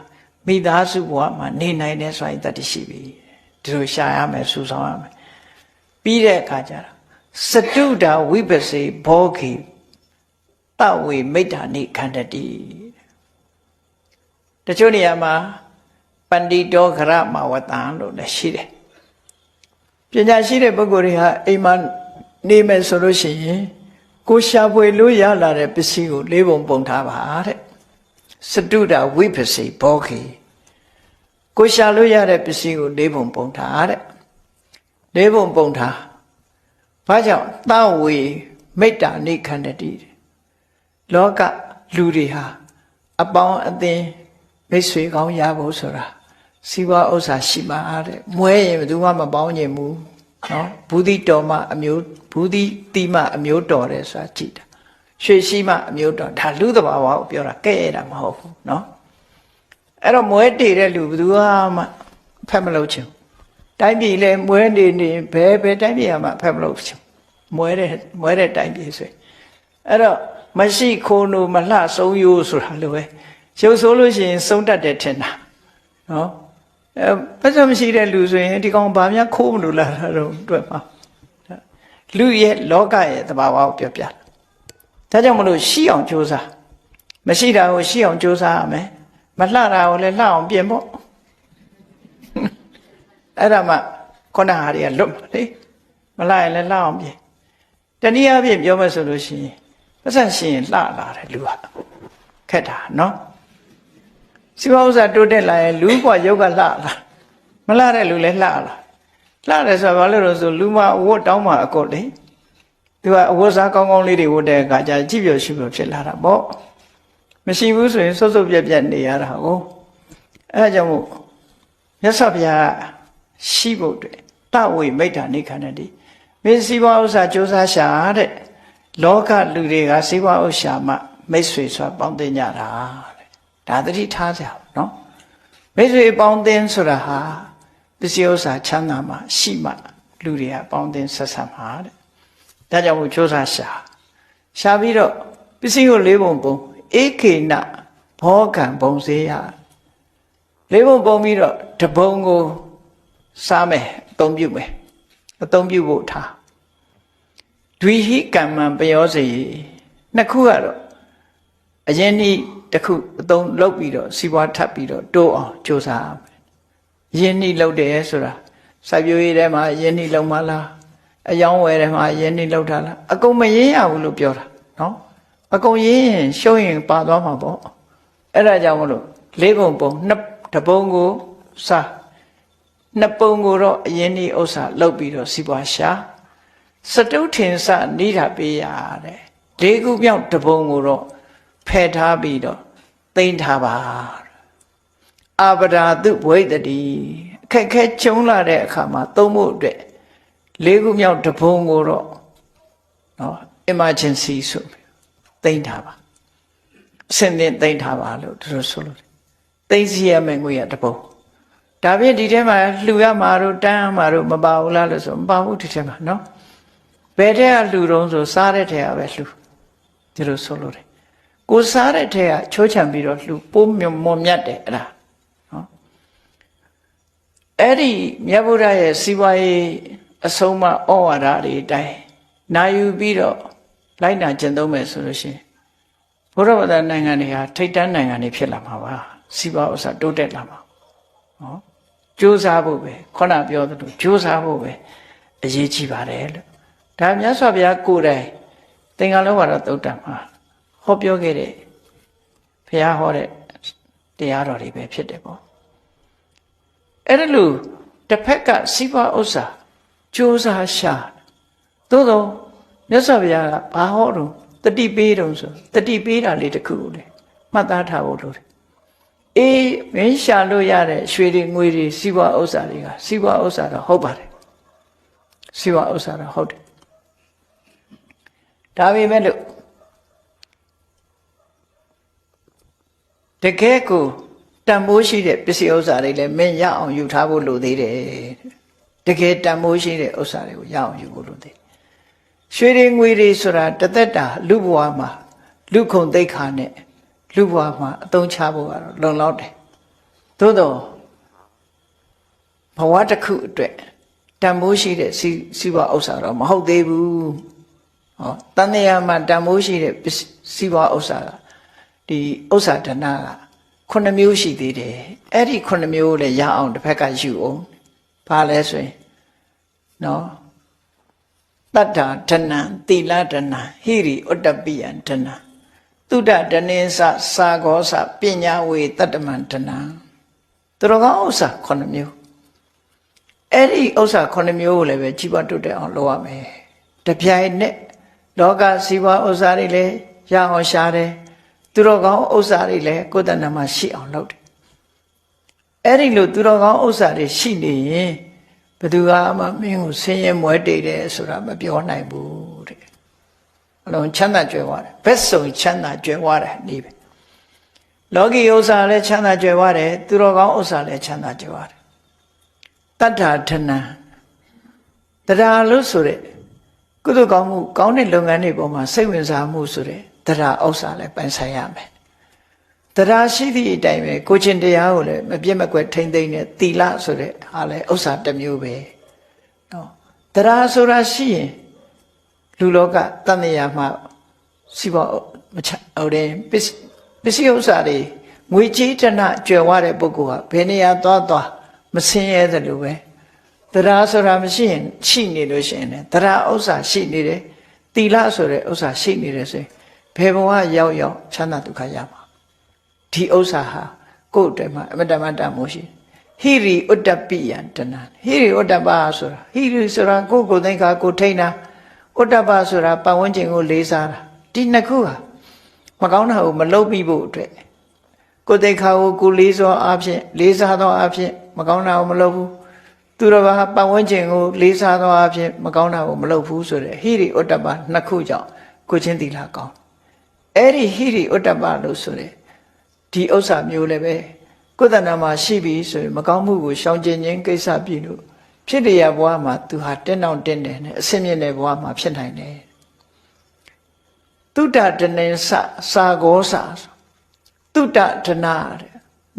မိသားစုဘဝမှာနေနိုင်တဲ့စွမ်းရည်တတ်ရှိပြီဒီလိုရှာရမယ်စုဆောင်းရမယ်ပြီးတဲ့အခါကျတော့စတုဒာဝိပစေဘောဂိတဝေမိတ္တာနိခန္တတိတချို့နေရာမှာပန္တိတောခရမဝတံလို့လည်းရှိတယ်ပညာရှိတဲ့ပုဂ္ဂိုလ်တွေဟာအိမ်မှာနေမယ်ဆိုလို့ရှိရင်ကိုရှာဖွေလို့ရလာတဲ့ပစ္စည်းကိုလေးပုံပုံထားပါတဲ့စတုဒဝိပစေဘောဂိကိုရှာလို့ရတဲ့ပစ္စည်းကိုလေးပုံပုံထားတဲ့လေးပုံပုံထားဘာကြောင့်သဝေမိတ္တာနိခန္တတိလောကလူတွေဟာအပေါင်းအသင်းမိတ်ဆွေကောင်းရဖို့ဆိုတာစီးပွားဥစ္စာရှိပါတဲ့မွဲရင်ဘယ်သူမှမပေါင်းနိုင်ဘူးနော်ဘူးတိတော်မှအမျိုးဘူးတိတိမှအမျိုးတော်တယ်ဆိုတာကြည့်တာရွှေရှိမှအမျိုးတော်ဒါလူသဘာဝကိုပြောတာကဲ့ရတာမဟုတ်ဘူးနော်အဲ့တော့မွဲတည်တဲ့လူဘယ်သူမှဖက်မလို့ချင်တိုင်းပြည်လဲမွဲနေနေဘယ်တိုင်းပြည်မှဖက်မလို့ချင်မွဲတဲ့တိုင်းပြည်ဆိုအဲ့တော့မရှိခိုးလို့မလှဆုံးရိုးဆိုတာလိုပဲရုပ်ဆိုးလို့ရှိရင်ဆုံးတတ်တယ်ထင်တာနော်ပတ်စံမရှိတဲ့လူဆိုရင်ဒီကောင်ဘာများခိုးမလို့လာတာတော့တွေ့မှာလူရဲ့လောကရဲ့သဘာဝကိုပြောပြဒါကြောင့်မလို့ရှိအောင်ကြိုးစားမရှိတာကိုရှိအောင်ကြိုးစားရမယ်မလှတာကိုလည်းလှအောင်ပြင်ဖို့အဲ့ဒါမှခုနဟာတွေကလွတ်မှာလေမလှရင်လည်းလှအောင်ပြင်တနည်းအားဖြင့်ပြောမယ်ဆိုလို့ရှိရင်ပတ်စံရှိရင်လှလာတယ်လူဟာခက်တာနော်စီဝါဥစ္စာတိုးတက်လာရင်လူ့ဘဝယောဂလှလာမလှတဲ့လူလည်းလှလာလှတယ်ဆိုတော့ဘာလို့လဲဆိုလူမအဝတ်တောင်းမှအကုတ်လေသူကအဝတ်စားကောင်းကောင်းလေးတွေဝတ်တဲ့အခါကျကြည့်ပြောရှိပြောဖြစ်လာတာပေါ့မရှိဘူးဆိုရင်စုပ်စုပ်ပြက်ပြက်နေရတာကိုအဲဒါကြောင့်မို့မြတ်စွာဘုရားရှိဖို့အတွက်တဝိမိတ္တာနိခန္တတိမင်းစီဝါဥစ္စာကြိုးစားရှာတဲ့လောကလူတွေကစီဝါဥစ္စာမှမိတ်ဆွေဆိုတာပေါင်းတင်ကြတာဒါသတိထားကြအောင်နော်မိတ်ဆွေပေါင်းတင်ဆိုတာဟာပစ္စည်းဥစ္စာချမ်းသာမှရှိမှလူတွေကပေါင်းတင်ဆက်ဆံမှာတဲ့ဒါကြောင့်မို့ကြိုးစားရှာပြီးတော့ပစ္စည်းကိုလေးပုံပုံဧကေနဘောကံပုံစေရလေးပုံပုံပြီးတော့တပုံကိုစားမယ်အသုံးပြုမယ်အသုံးပြုဖို့ထားဒွိဟိကမ္မံပယောစေနှစ်ခုကတော့အရင်နေ့တစ်ခုအသုံးလုပ်ပြီးတော့စီးပွားထပ်ပြီးတော့တိုးအောင်ကြိုးစားရင်းနှီးလုပ်တယ်ဆိုတာစိုက်ပျိုးရေးထဲမှာရင်းနှီးလုပ်မှလားအယောင်းဝယ်ထဲမှာရင်းနှီးလုပ်တာလားအကုန်မရင်းရဘူးလို့ပြောတာနော်အကုန်ရင်းရင်ရှုံးရင်ပါသွားမှာပေါ့အဲ့ဒါကြောင့်မလို့လေးပုံပုံ တပုံကိုစားနှစ်ပုံကိုတော့အရင်ဒီဥစ္စာလုပ်ပြီးတော့စီးပွားရှာစတုထင်စနိဒာပေးရတဲ့လေးခုမြောက်တပုံကိုတော့ဖယ်ထားပြီးတော့သိမ့်ထားပါအာပဒါတုဘဝိတ္တိအခက်ခဲကျုံလာတဲ့အခါမှာသုံးဖို့အတွက်လေးခုမြောက်တပုံကိုတော့နော် emergency ဆိုပြီးသိမ့်ထားပါအစင်းနဲ့သိမ့်ထားပါလို့သူတို့ဆိုလို့သိမ့်စီရမယ်ငွေရတပုံဒါဖြင့်ဒီထဲမှာလှူရမှာတို့တန်းရမှာတို့မပါဘူးလားလို့ဆိုမပါဘူးဒီထဲမှာနော်ဘယ်ထဲကလှူတော့ဆိုစားတဲ့ထဲကပဲလှူဒီလိုဆိုလို့တယ်ကိုစားတဲ့ထဲကချိုးချံပြီးတော့လှူပိုးမွန်မြတ်တယ်အဲ့ဒါနော်အဲ့ဒီမြတ်ဗုဒ္ဓရဲ့စီဝါရေးအဆုံးအမဩဝါဒတွေအတိုင်းနာယူပြီးတော့လိုက်နာကျင့်သုံးမယ်ဆိုလို့ရှိရင်ဘုရားဘာသာနိုင်ငံတွေဟာထိပ်တန်းနိုင်ငံတွေဖြစ်လာမှာပါစီဝါဥစ္စာတိုးတက်လာမှာနော်ကြိုးစားဖို့ပဲခုနပြောသလိုကြိုးစားဖို့ပဲအရေးကြီးပါတယ်လို့ဒါမြတ်စွာဘုရားကိုယ်တိုင်သင်္ကန်းလုံးဝါဒသုတ်တံမှာဟောပြောခဲ့တဲ့ဘုရားဟောတဲ့တရားတော်တွေပဲဖြစ်တယ်ပေါ့အဲ့ဒါလို့တစ်ဖက်ကစီးပွားဥစ္စာကြိုးစားရှာသို့တော့မြတ်စွာဘုရားကဘာဟောတော့တတိပေးတော့ဆိုတတိပေးတာလေးတစ်ခုလေမှတ်သားထားဖို့လိုတယ်အေးမင်းရှာလို့ရတဲ့ရွှေတွေငွေတွေစီးပွားဥစ္စာတွေကစီးပွားဥစ္စာတော့ဟုတ်ပါတယ်စီးပွားဥစ္စာတော့ဟုတ်တယ်ဒါပေမဲ့လို့တကယ်ကိုတန်ဖိုးရှိတဲ့ပစ္စည်းဥစ္စာတွေလည်းမင်းရအောင်ယူထားဖို့လိုသေးတယ်တကယ်တန်ဖိုးရှိတဲ့ဥစ္စာတွေကိုရအောင်ယူဖို့လိုသေးရွှေတွေငွေတွေဆိုတာတသက်တာလူဘဝမှာလူခုံသိက္ခာနဲ့လူဘဝမှာအသုံးချဖို့ကတော့လုံလောက်တယ်သို့တော့ဘဝတစ်ခုအတွက်တန်ဖိုးရှိတဲ့စီးပွားဥစ္စာတော့မဟုတ်သေးဘူးဟောတန်တရားမှာတန်ဖိုးရှိတဲ့စီးပွားဥစ္စာကဒီဥစ္စာဒနာက9မျိုးရှိသေးတယ်အဲ့ဒီ9မျိုးလည်းရအောင်တစ်ဖက်ကယူအောင်ဘာလဲဆိုရင်နော်တတ္ထာဒနံသီလဒနံဟိရိဥတ္တပိယံဒနံသုဒ္ဓဒနေသစာဂောသပညာဝေတတ္တမံဒနံသူတော်ကောင်းဥစ္စာ9မျိုးအဲ့ဒီဥစ္စာ9မျိုးကိုလည်းပဲကြီးပွားတိုးတက်အောင်လုပ်ရမယ်တပြိုင်နက်လောကစီးပွားဥစ္စာတွေလည်းရအောင်ရှာတယ်သူတော်ကောင်းဥစ္စာတွေလည်းကိုယ်တဏ္ဍာမှာရှိအောင်လုပ်တယ်အဲ့ဒီလိုသူတော်ကောင်းဥစ္စာတွေရှိနေရင်ဘယ်သူကမှမင်းကိုဆင်းရဲမွဲတေတယ်ဆိုတာမပြောနိုင်ဘူးတဲ့အလုံးချမ်းသာကြွယ်ဝတယ်ဘက်စုံချမ်းသာကြွယ်ဝတယ်နေပဲလောကီဥစ္စာလည်းချမ်းသာကြွယ်ဝတယ်သူတော်ကောင်းဥစ္စာလည်းချမ်းသာကြွယ်ဝတယ်တတ္ထာထဏံတရားလို့ဆိုတဲ့ကုသိုလ်ကောင်းမှုကောင်းတဲ့လုပ်ငန်းတွေပေါ်မှာစိတ်ဝင်စားမှုဆိုတဲ့တရားဥစ္စာလည်းပိုင်ဆိုင်ရမယ်တရားရှိသည့်အတိုင်းပဲကိုချင်းတရားကိုလည်းမပြတ်မကွက်ထိမ့်သိမ့်တဲ့သီလဆိုတဲ့ဟာလည်းဥစ္စာတစ်မျိုးပဲနော်တရားဆိုတာရှိရင်လူလောကတဏှာမှာစီးပွားမချဟုတ်တယ်ပစ္စည်းဥစ္စာတွေငွေကြေးတဏကြွယ်ဝတဲ့ပုဂ္ဂိုလ်ကဘယ်နေရာသွားမဆင်းရဲသလိုပဲတရားဆိုတာမရှိရင်ရှိနေလို့ရှိရင်လည်းတရားဥစ္စာရှိနေတယ်သီလဆိုတဲ့ဥစ္စာရှိနေတယ်ဆိုရင်ဘယ်ဘဝရောက်ချမ်းသာဒုက္ခရမှာဒီဥစ္စာဟာကိုယ်တည်းမှာအမတမတမို့ရှိဟိရိဥတ္တပိယံတဏဟိရိဥတ္တပဆိုတာဟိရိဆိုတာကိုယ်သိက္ခာကိုထိန်းတာဥတ္တပဆိုတာပတ်ဝန်းကျင်ကိုလေးစားတာဒီနှစ်ခုဟာမကောင်းတာကိုမလုပ်မိဖို့အတွက်ကိုယ်သိက္ခာကိုကိုလေးစားအားဖြင့်လေးစားသောအားဖြင့်မကောင်းတာကိုမလုပ်ဘူးသူတော်ဘာပတ်ဝန်းကျင်ကိုလေးစားသောအားဖြင့်မကောင်းတာကိုမလုပ်ဘူးဆိုတဲ့ဟိရိဥတ္တပနှစ်ခုကြောင့်ကိုချင်းသီလကောင်းအဲ့ဒီဟိရိဥတ္တပလို့ဆိုတဲ့ဒီဥစ္စာမျိုးလည်းပဲကိုယ်တဏ္ဍာမှာရှိပြီဆိုရင်မကောင်းမှုကိုရှောင်ကျဉ်ခြင်းကိစ္စပြီလို့ဖြစ်တရားဘဝမှာသူဟာတင်းတောင်တင်းတယ်နဲ့အစင်းမြင့်တဲ့ဘဝမှာဖြစ်နိုင်တယ်သုတ္တဒနေသစာဂောသသုတ္တဒနာ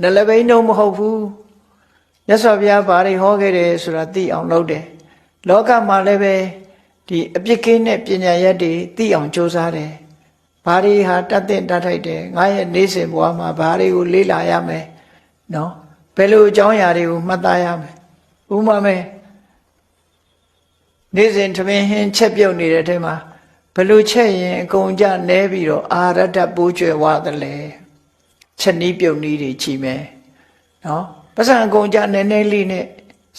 နလဘိန်းတော့မဟုတ်ဘူးမြတ်စွာဘုရားဘာတွေဟောခဲ့တယ်ဆိုတာသိအောင်လုပ်တယ်လောကမှာလည်းပဲဒီအပြစ်ကင်းတဲ့ပညာရက်တွေသိအောင်ကြိုးစားတယ်ဘာတွေဟာတတ်တဲ့တတ်ထိုက်တယ်ငါရဲ့နေစဉ်ဘဝမှာဘာတွေကိုလေ့လာရမယ်နော်ဘယ်လိုအကြောင်းအရာတွေကိုမှတ်သားရမယ်ဥပမာမဲ့နေစဉ်ထမင်းဟင်းချက်ပြုတ်နေတဲ့အချိန်မှာဘယ်လိုချက်ရင်အကုန်ကြနဲပြီးတော့အာရတ္တပိုးကျွယ်ဝသလဲချက်နီးပြုတ်နီးတွေကြည့်မယ် နော်ပတ်စံအကုန်ကြနည်းနည်းလေးနဲ့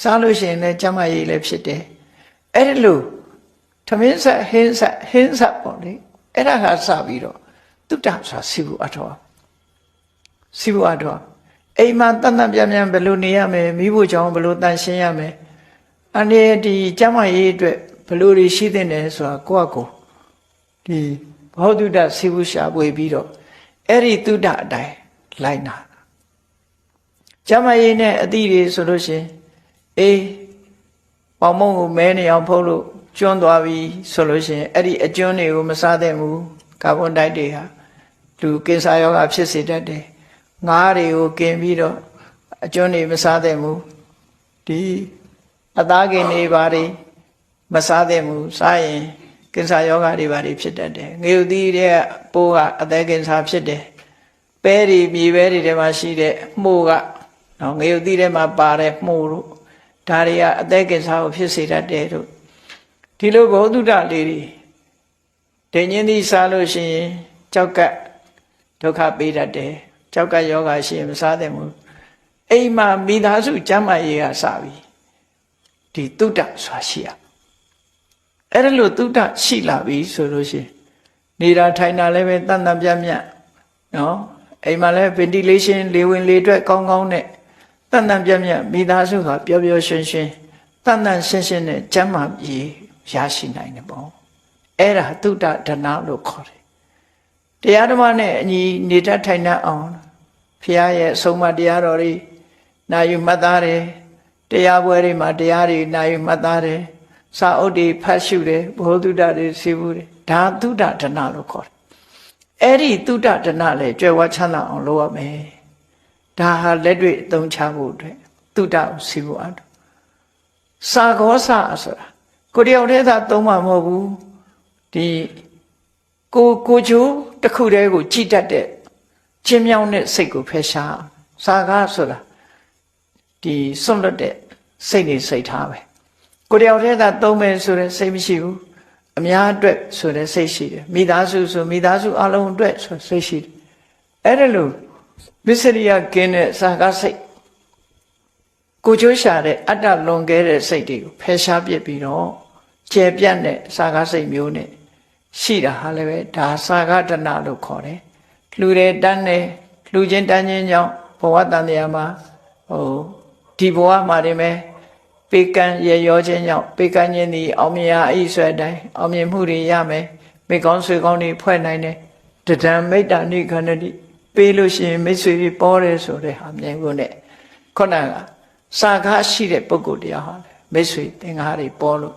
စားလို့ရှိရင်လည်းကျန်းမာရေးလည်းဖြစ်တယ်အဲ့ဒီလိုသမင်းဆက်ဟင်းဆက်ပေါ့လေအဲ့ဒါကစပြီးတော့တုဒ္ဒဆိုတာစီဘူးအထောစီဘူးအထောအိမ်မှာတန်တန်ပြန်ပြန်ဘယ်လိုနေရမလဲမိဖို့ကြောင့်ဘယ်လိုတန်ရှင်းရမလဲအနေဒီကျမ်းမာရေးအတွက်ဘယ်လိုတွေရှိသင့်တယ်ဆိုတာကိုယ့်အကိုဒီဘောဓုဒ္ဒစီဘူးရှာပွေပြီးတော့အဲ့ဒီတုဒ္ဒအတိုင်းလိုက်နာကျမ်းမာရေးနဲ့အသည့်တွေဆိုလို့ရှင်အေးပေါင်မုံကိုမဲနေအောင်ဖုတ်လို့ကျွန်းသွားပြီဆိုလို့ရှင်အဲ့ဒီအကျွန်းတွေကိုမစားသင့်ဘူးကာဗွန်ဒိုက်တွေဟာလူကင်ဆာရောဂါဖြစ်စေတတ်တယ်ငါးတွေကိုกินပြီးတော့အကျွန်းတွေမစားသင့်ဘူးဒီအသားကင်တွေဘာတွေမစားသင့်ဘူးစားရင်ကင်ဆာယောဂါတွေဘာတွေဖြစ်တတ်တယ်ငရုတ်သီးတဲ့ပိုးကအသက်ကင်ဆာဖြစ်တယ်ပဲတွေမြေပဲတွေထဲမှာရှိတဲ့မှုကနော်ငရုတ်သီးထဲမှာပါတဲ့မှုတို့ဒါတွေကအသက်ကင်ဆာကိုဖြစ်စေတတ်တယ်တို့ဒီလိုဘောဓုဒ္ဒလေးတွေဒိဉ္ဉ်သီးစားလို့ရှိရင်ကြောက်ကဒုက္ခပေးတတ်တယ်ကြောက်ကယောဂါရှိရင်မစားသင့်ဘူးအိမ်မှာမိသားစုကျမ်းမာရေးကစပြီဒီတုဒ္ဒဆိုတာရှိရအဲ့ဒါလို့တုဒ္ဒရှိလာပြီဆိုလို့ရှိရင်နေတာထိုင်တာလည်းပဲတန်တန်ပြတ်ပြတ်နော်အိမ်မှာလည်း ventilation လေဝင်လေထွက်ကောင်းကောင်းနဲ့တန်တန်ပြတ်ပြတ်မိသားစုကပျော်ပျော်ရွှင်ရွှင်တန်တန်ရှင်းရှင်းနဲ့ကျမ်းမာရေးရရှိနိုင်တယ်ပေါ့အဲ့ဒါတုဒ္ဒဒနာလို့ခေါ်တယ်တရားဓမ္မနဲ့အညီနေတတ်ထိုင်တတ်အောင်ဘုရားရဲ့အဆုံးအမတရားတော်တွေနာယူမှတ်သားတယ်တရားပွဲတွေမှာတရားတွေနာယူမှတ်သားတယ်စာအုပ်တွေဖတ်ရှုတယ်ဘောဓုဒ္ဒတွေစီဘူးတယ်ဒါတုဒ္ဒဒနာလို့ခေါ်တယ်အဲ့ဒီတုဒ္ဒဒနာလေကြွယ်ဝချမ်းသာအောင်လုပ်ရမယ်ဒါဟာလက်တွေ့အသုံးချဖို့အတွက်တုဒ္ဒကိုစီဘူးအပ်စာခောစာဆိုတာကိုတယောက်တည်းသာသုံးမှာမဟုတ်ဘူးဒီကိုချိုးတစ်ခုတည်းကိုကြည်တတ်တဲ့ချင်းမြောင်းတဲ့စိတ်ကိုဖယ်ရှားစာကားဆိုတာဒီစွန့်လွတ်တဲ့စိတ်နေစိတ်ထားပဲကိုတယောက်တည်းသာသုံးမယ်ဆိုတဲ့စိတ်မရှိဘူးအများအတွက်ဆိုတဲ့စိတ်ရှိတယ်မိသားစုဆိုမိသားစုအလုံးအတွက်ဆိုစိတ်ရှိတယ်အဲ့ဒါလို့မစ္စရိယကင်းတဲ့စာကားစိတ်ကိုချိုးရှာတဲ့အတ္တလွန်ကဲတဲ့စိတ်တွေကိုဖယ်ရှားပစ်ပြီးတော့ကျယ်ပြန့်တဲ့စာကားစိတ်မျိုးနဲ့ရှိတာဟာလည်းပဲဒါစာကားဒနာလို့ခေါ်တယ်လှူတယ်တန်းတယ်လှူခြင်းတန်းခြင်းကြောင့်ဘဝတန်တရားမှာဒီဘဝမှာနေမယ်ပေကံရရောခြင်းကြောင့်ပေကံခြင်းသည်အောင်မြင်ရာအိဆွဲတိုင်းအောင်မြင်မှုတွေရမယ်မိကောင်းဆွေကောင်းတွေဖွဲ့နိုင်တယ်တဒံမိတ္တာနိခန္တိပေးလို့ရှိရင်မိတ်ဆွေတွေပေါ်တယ်ဆိုတဲ့ဟာမြင်ဖို့ ਨੇ ခုနကစာကားရှိတဲ့ပုဂ္ဂိုလ်တရားဟာမိတ်ဆွေသင်္ကားတွေပေါ်လို့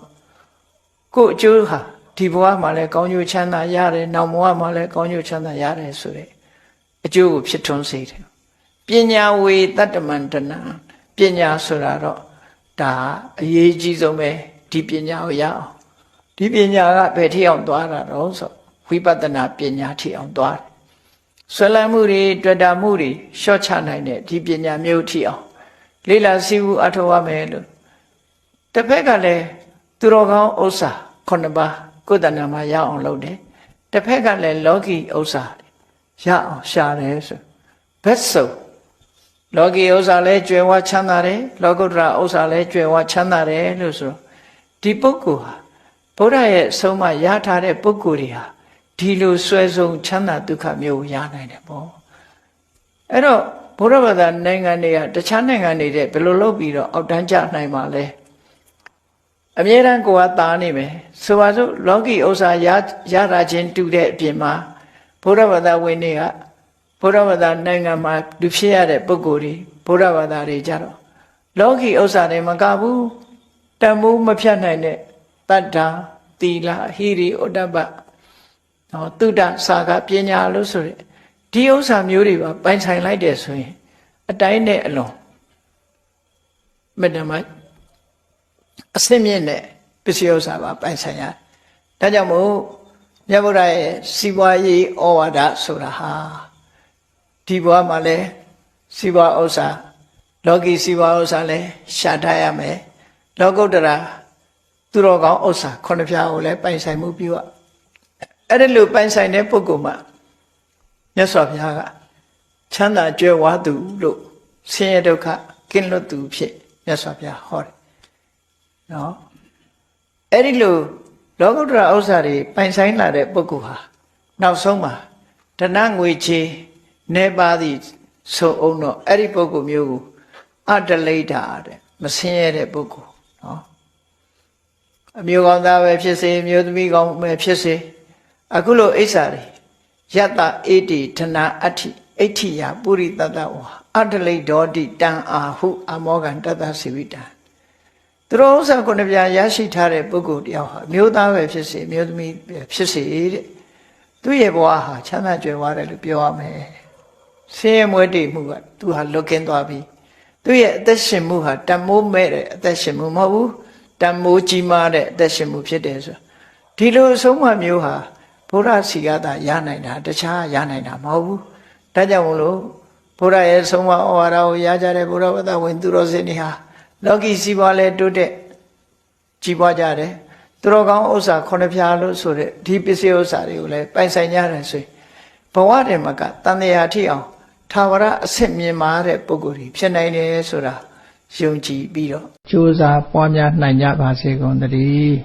ကိုယ်အကျိုးဟာဒီဘဝမှာလည်းကောင်းကျိုးချမ်းသာရတယ်နောက်ဘဝမှာလည်းကောင်းကျိုးချမ်းသာရတယ်ဆိုတဲ့အကျိုးကိုဖြစ်ထွန်းစေတယ်ပညာဝေတတ္တမန္တနာပညာဆိုတာတော့ဒါအရေးကြီးဆုံးပဲဒီပညာကိုရအောင်ဒီပညာကဘယ်ထိအောင်သွားတာတော့ဆိုဝိပဿနာပညာထိအောင်သွားတယ်ဆွဲလန်းမှုတွေတွေ့တာမှုတွေရှော့ချနိုင်တဲ့ဒီပညာမျိုးထိအောင်လေ့လာစီးပူးအထောက်အမယ်လို့တစ်ဖက်ကလည်းသူတော်ကောင်းဥစ္စာ9ပါးကိုယ်တဏ္ဍာမှာရအောင်လုပ်တယ်တစ်ဖက်ကလည်းလောကီဥစ္စာရအောင်ရှာတယ်ဆိုဘက်စုံလောကီဥစ္စာလည်းကြွယ်ဝချမ်းသာတယ်လောကုတ္တရာဥစ္စာလည်းကြွယ်ဝချမ်းသာတယ်လို့ဆိုတော့ဒီပုဂ္ဂိုလ်ဟာဘုရားရဲ့အဆုံးအမရထားတဲ့ပုဂ္ဂိုလ်တွေဟာဒီလိုဆွဲဆုံးချမ်းသာဒုက္ခမျိုးရနိုင်တယ်ပေါ့အဲ့တော့ဘုရားဘာသာနိုင်ငံတွေကတခြားနိုင်ငံတွေတဲ့ဘယ်လိုလုပ်ပြီးတော့အောက်တန်းကျနိုင်ပါလဲအမြဲတမ်းကိုယ်ကသားနေမယ်ဆိုပါစို့လောကီဥစ္စာရတာချင်းတူတဲ့အပြင်မှာဘုရားဘာသာဝင်တွေကဘုရားဘာသာနိုင်ငံမှာလူဖြစ်ရတဲ့ပုဂ္ဂိုလ်တွေဘုရားဘာသာတွေကြတော့လောကီဥစ္စာတွေမကဘူးတန်ဖိုးမဖြတ်နိုင်တဲ့တတ္တာသီလဟိရိဥဒ္ဒပသုဒ္ဓစာကပညာလို့ဆိုတဲ့ဒီဥစ္စာမျိုးတွေပါပိုင်ဆိုင်လိုက်တယ်ဆိုရင်အတိုင်းနဲ့အလွန်မတ္တမအစင်းမြင့်တဲ့ပစ္စည်းဥစ္စာပါပိုင်ဆိုင်ရဒါကြောင့်မို့မြတ်ဗုဒ္ဓရဲ့စီးပွားရေးဩဝါဒဆိုတာဟာဒီဘဝမှာလဲစီးပွားဥစ္စာလောကီစီးပွားဥစ္စာလဲရှာထားရမယ်လောကုတ္တရာသူတော်ကောင်းဥစ္စာခုနှစ်ပြားကိုလည်းပိုင်ဆိုင်မှုပြုရအဲ့ဒါလိုပိုင်ဆိုင်တဲ့ပုဂ္ဂိုလ်မှာမြတ်စွာဘုရားကချမ်းသာကြွယ်ဝသူလို့ ဆင်းရဲဒုက္ခကင်းလွတ်သူဖြစ်မြတ်စွာဘုရားဟောတယ်နော်အဲ့ဒီလိုလောကုတ္တရာဥစ္စာတွေပိုင်ဆိုင်လာတဲ့ပုဂ္ဂိုလ်ဟာနောက်ဆုံးမှာဓနငွေချေနေပါသည်ဆိုအောင်တော့အဲ့ဒီပုဂ္ဂိုလ်မျိုးကိုအတလိဒာတဲ့မဆင်းရဲတဲ့ပုဂ္ဂိုလ်နော်အမျိုးကောင်းသားပဲဖြစ်စေအမျိုးသမီးကောင်းပဲဖြစ်စေအခုလိုအိစ္ဆာတွေယတအေတိဓနာအဋ္ဌိအဋ္ဌိယပုရိတတဝါအတလိဒောတိတံအာဟုအမောကံတတစီဝိတံသူတော်ဥစ္စာခုနှစ်ပြားရရှိထားတဲ့ပုဂ္ဂိုလ်တယောက်ဟာမျိုးသားပဲဖြစ်စေမျိုးသမီးပဲဖြစ်စေတဲ့သူရဲ့ဘဝဟာချမ်းသာကြွယ်ဝတယ်လို့ပြောရမယ်ဆင်းရဲမွဲတေမှုကသူဟာလွတ်ကင်းသွားပြီသူရဲ့အသက်ရှင်မှုဟာတန်မိုးမဲ့တဲ့အသက်ရှင်မှုမဟုတ်ဘူးတန်မိုးကြီးမားတဲ့အသက်ရှင်မှုဖြစ်တယ်ဆိုဒီလိုအဆုံးအမမျိုးဟာဘုရားစီကသာရနိုင်တာတခြားရနိုင်တာမဟုတ်ဘူးဒါကြောင့်မလို့ဘုရားရဲ့ဆုံးမဩဝါဒကိုရကြတဲ့ဘုရားဝတ္တဝင်သူတော်စင်တွေဟာလောကီစီးပွားလဲတိုးတက်ကြီးပွားကြတယ်သူတော်ကောင်းဥစ္စာခုနှစ်ဖြာလို့ဆိုတဲ့ဒီပစ္စည်းဥစ္စာတွေကိုလည်းပိုင်ဆိုင်ကြတယ်ဆိုရင်ဘဝတည်းမှာကတန်တရားထိအောင်သာဝရအစစ်မြင်မာတဲ့ပုဂ္ဂိုလ်တွေဖြစ်နိုင်တယ်ဆိုတာယုံကြည်ပြီးတော့ကြိုးစားပွားများနိုင်ကြပါစေကုန်သတည်း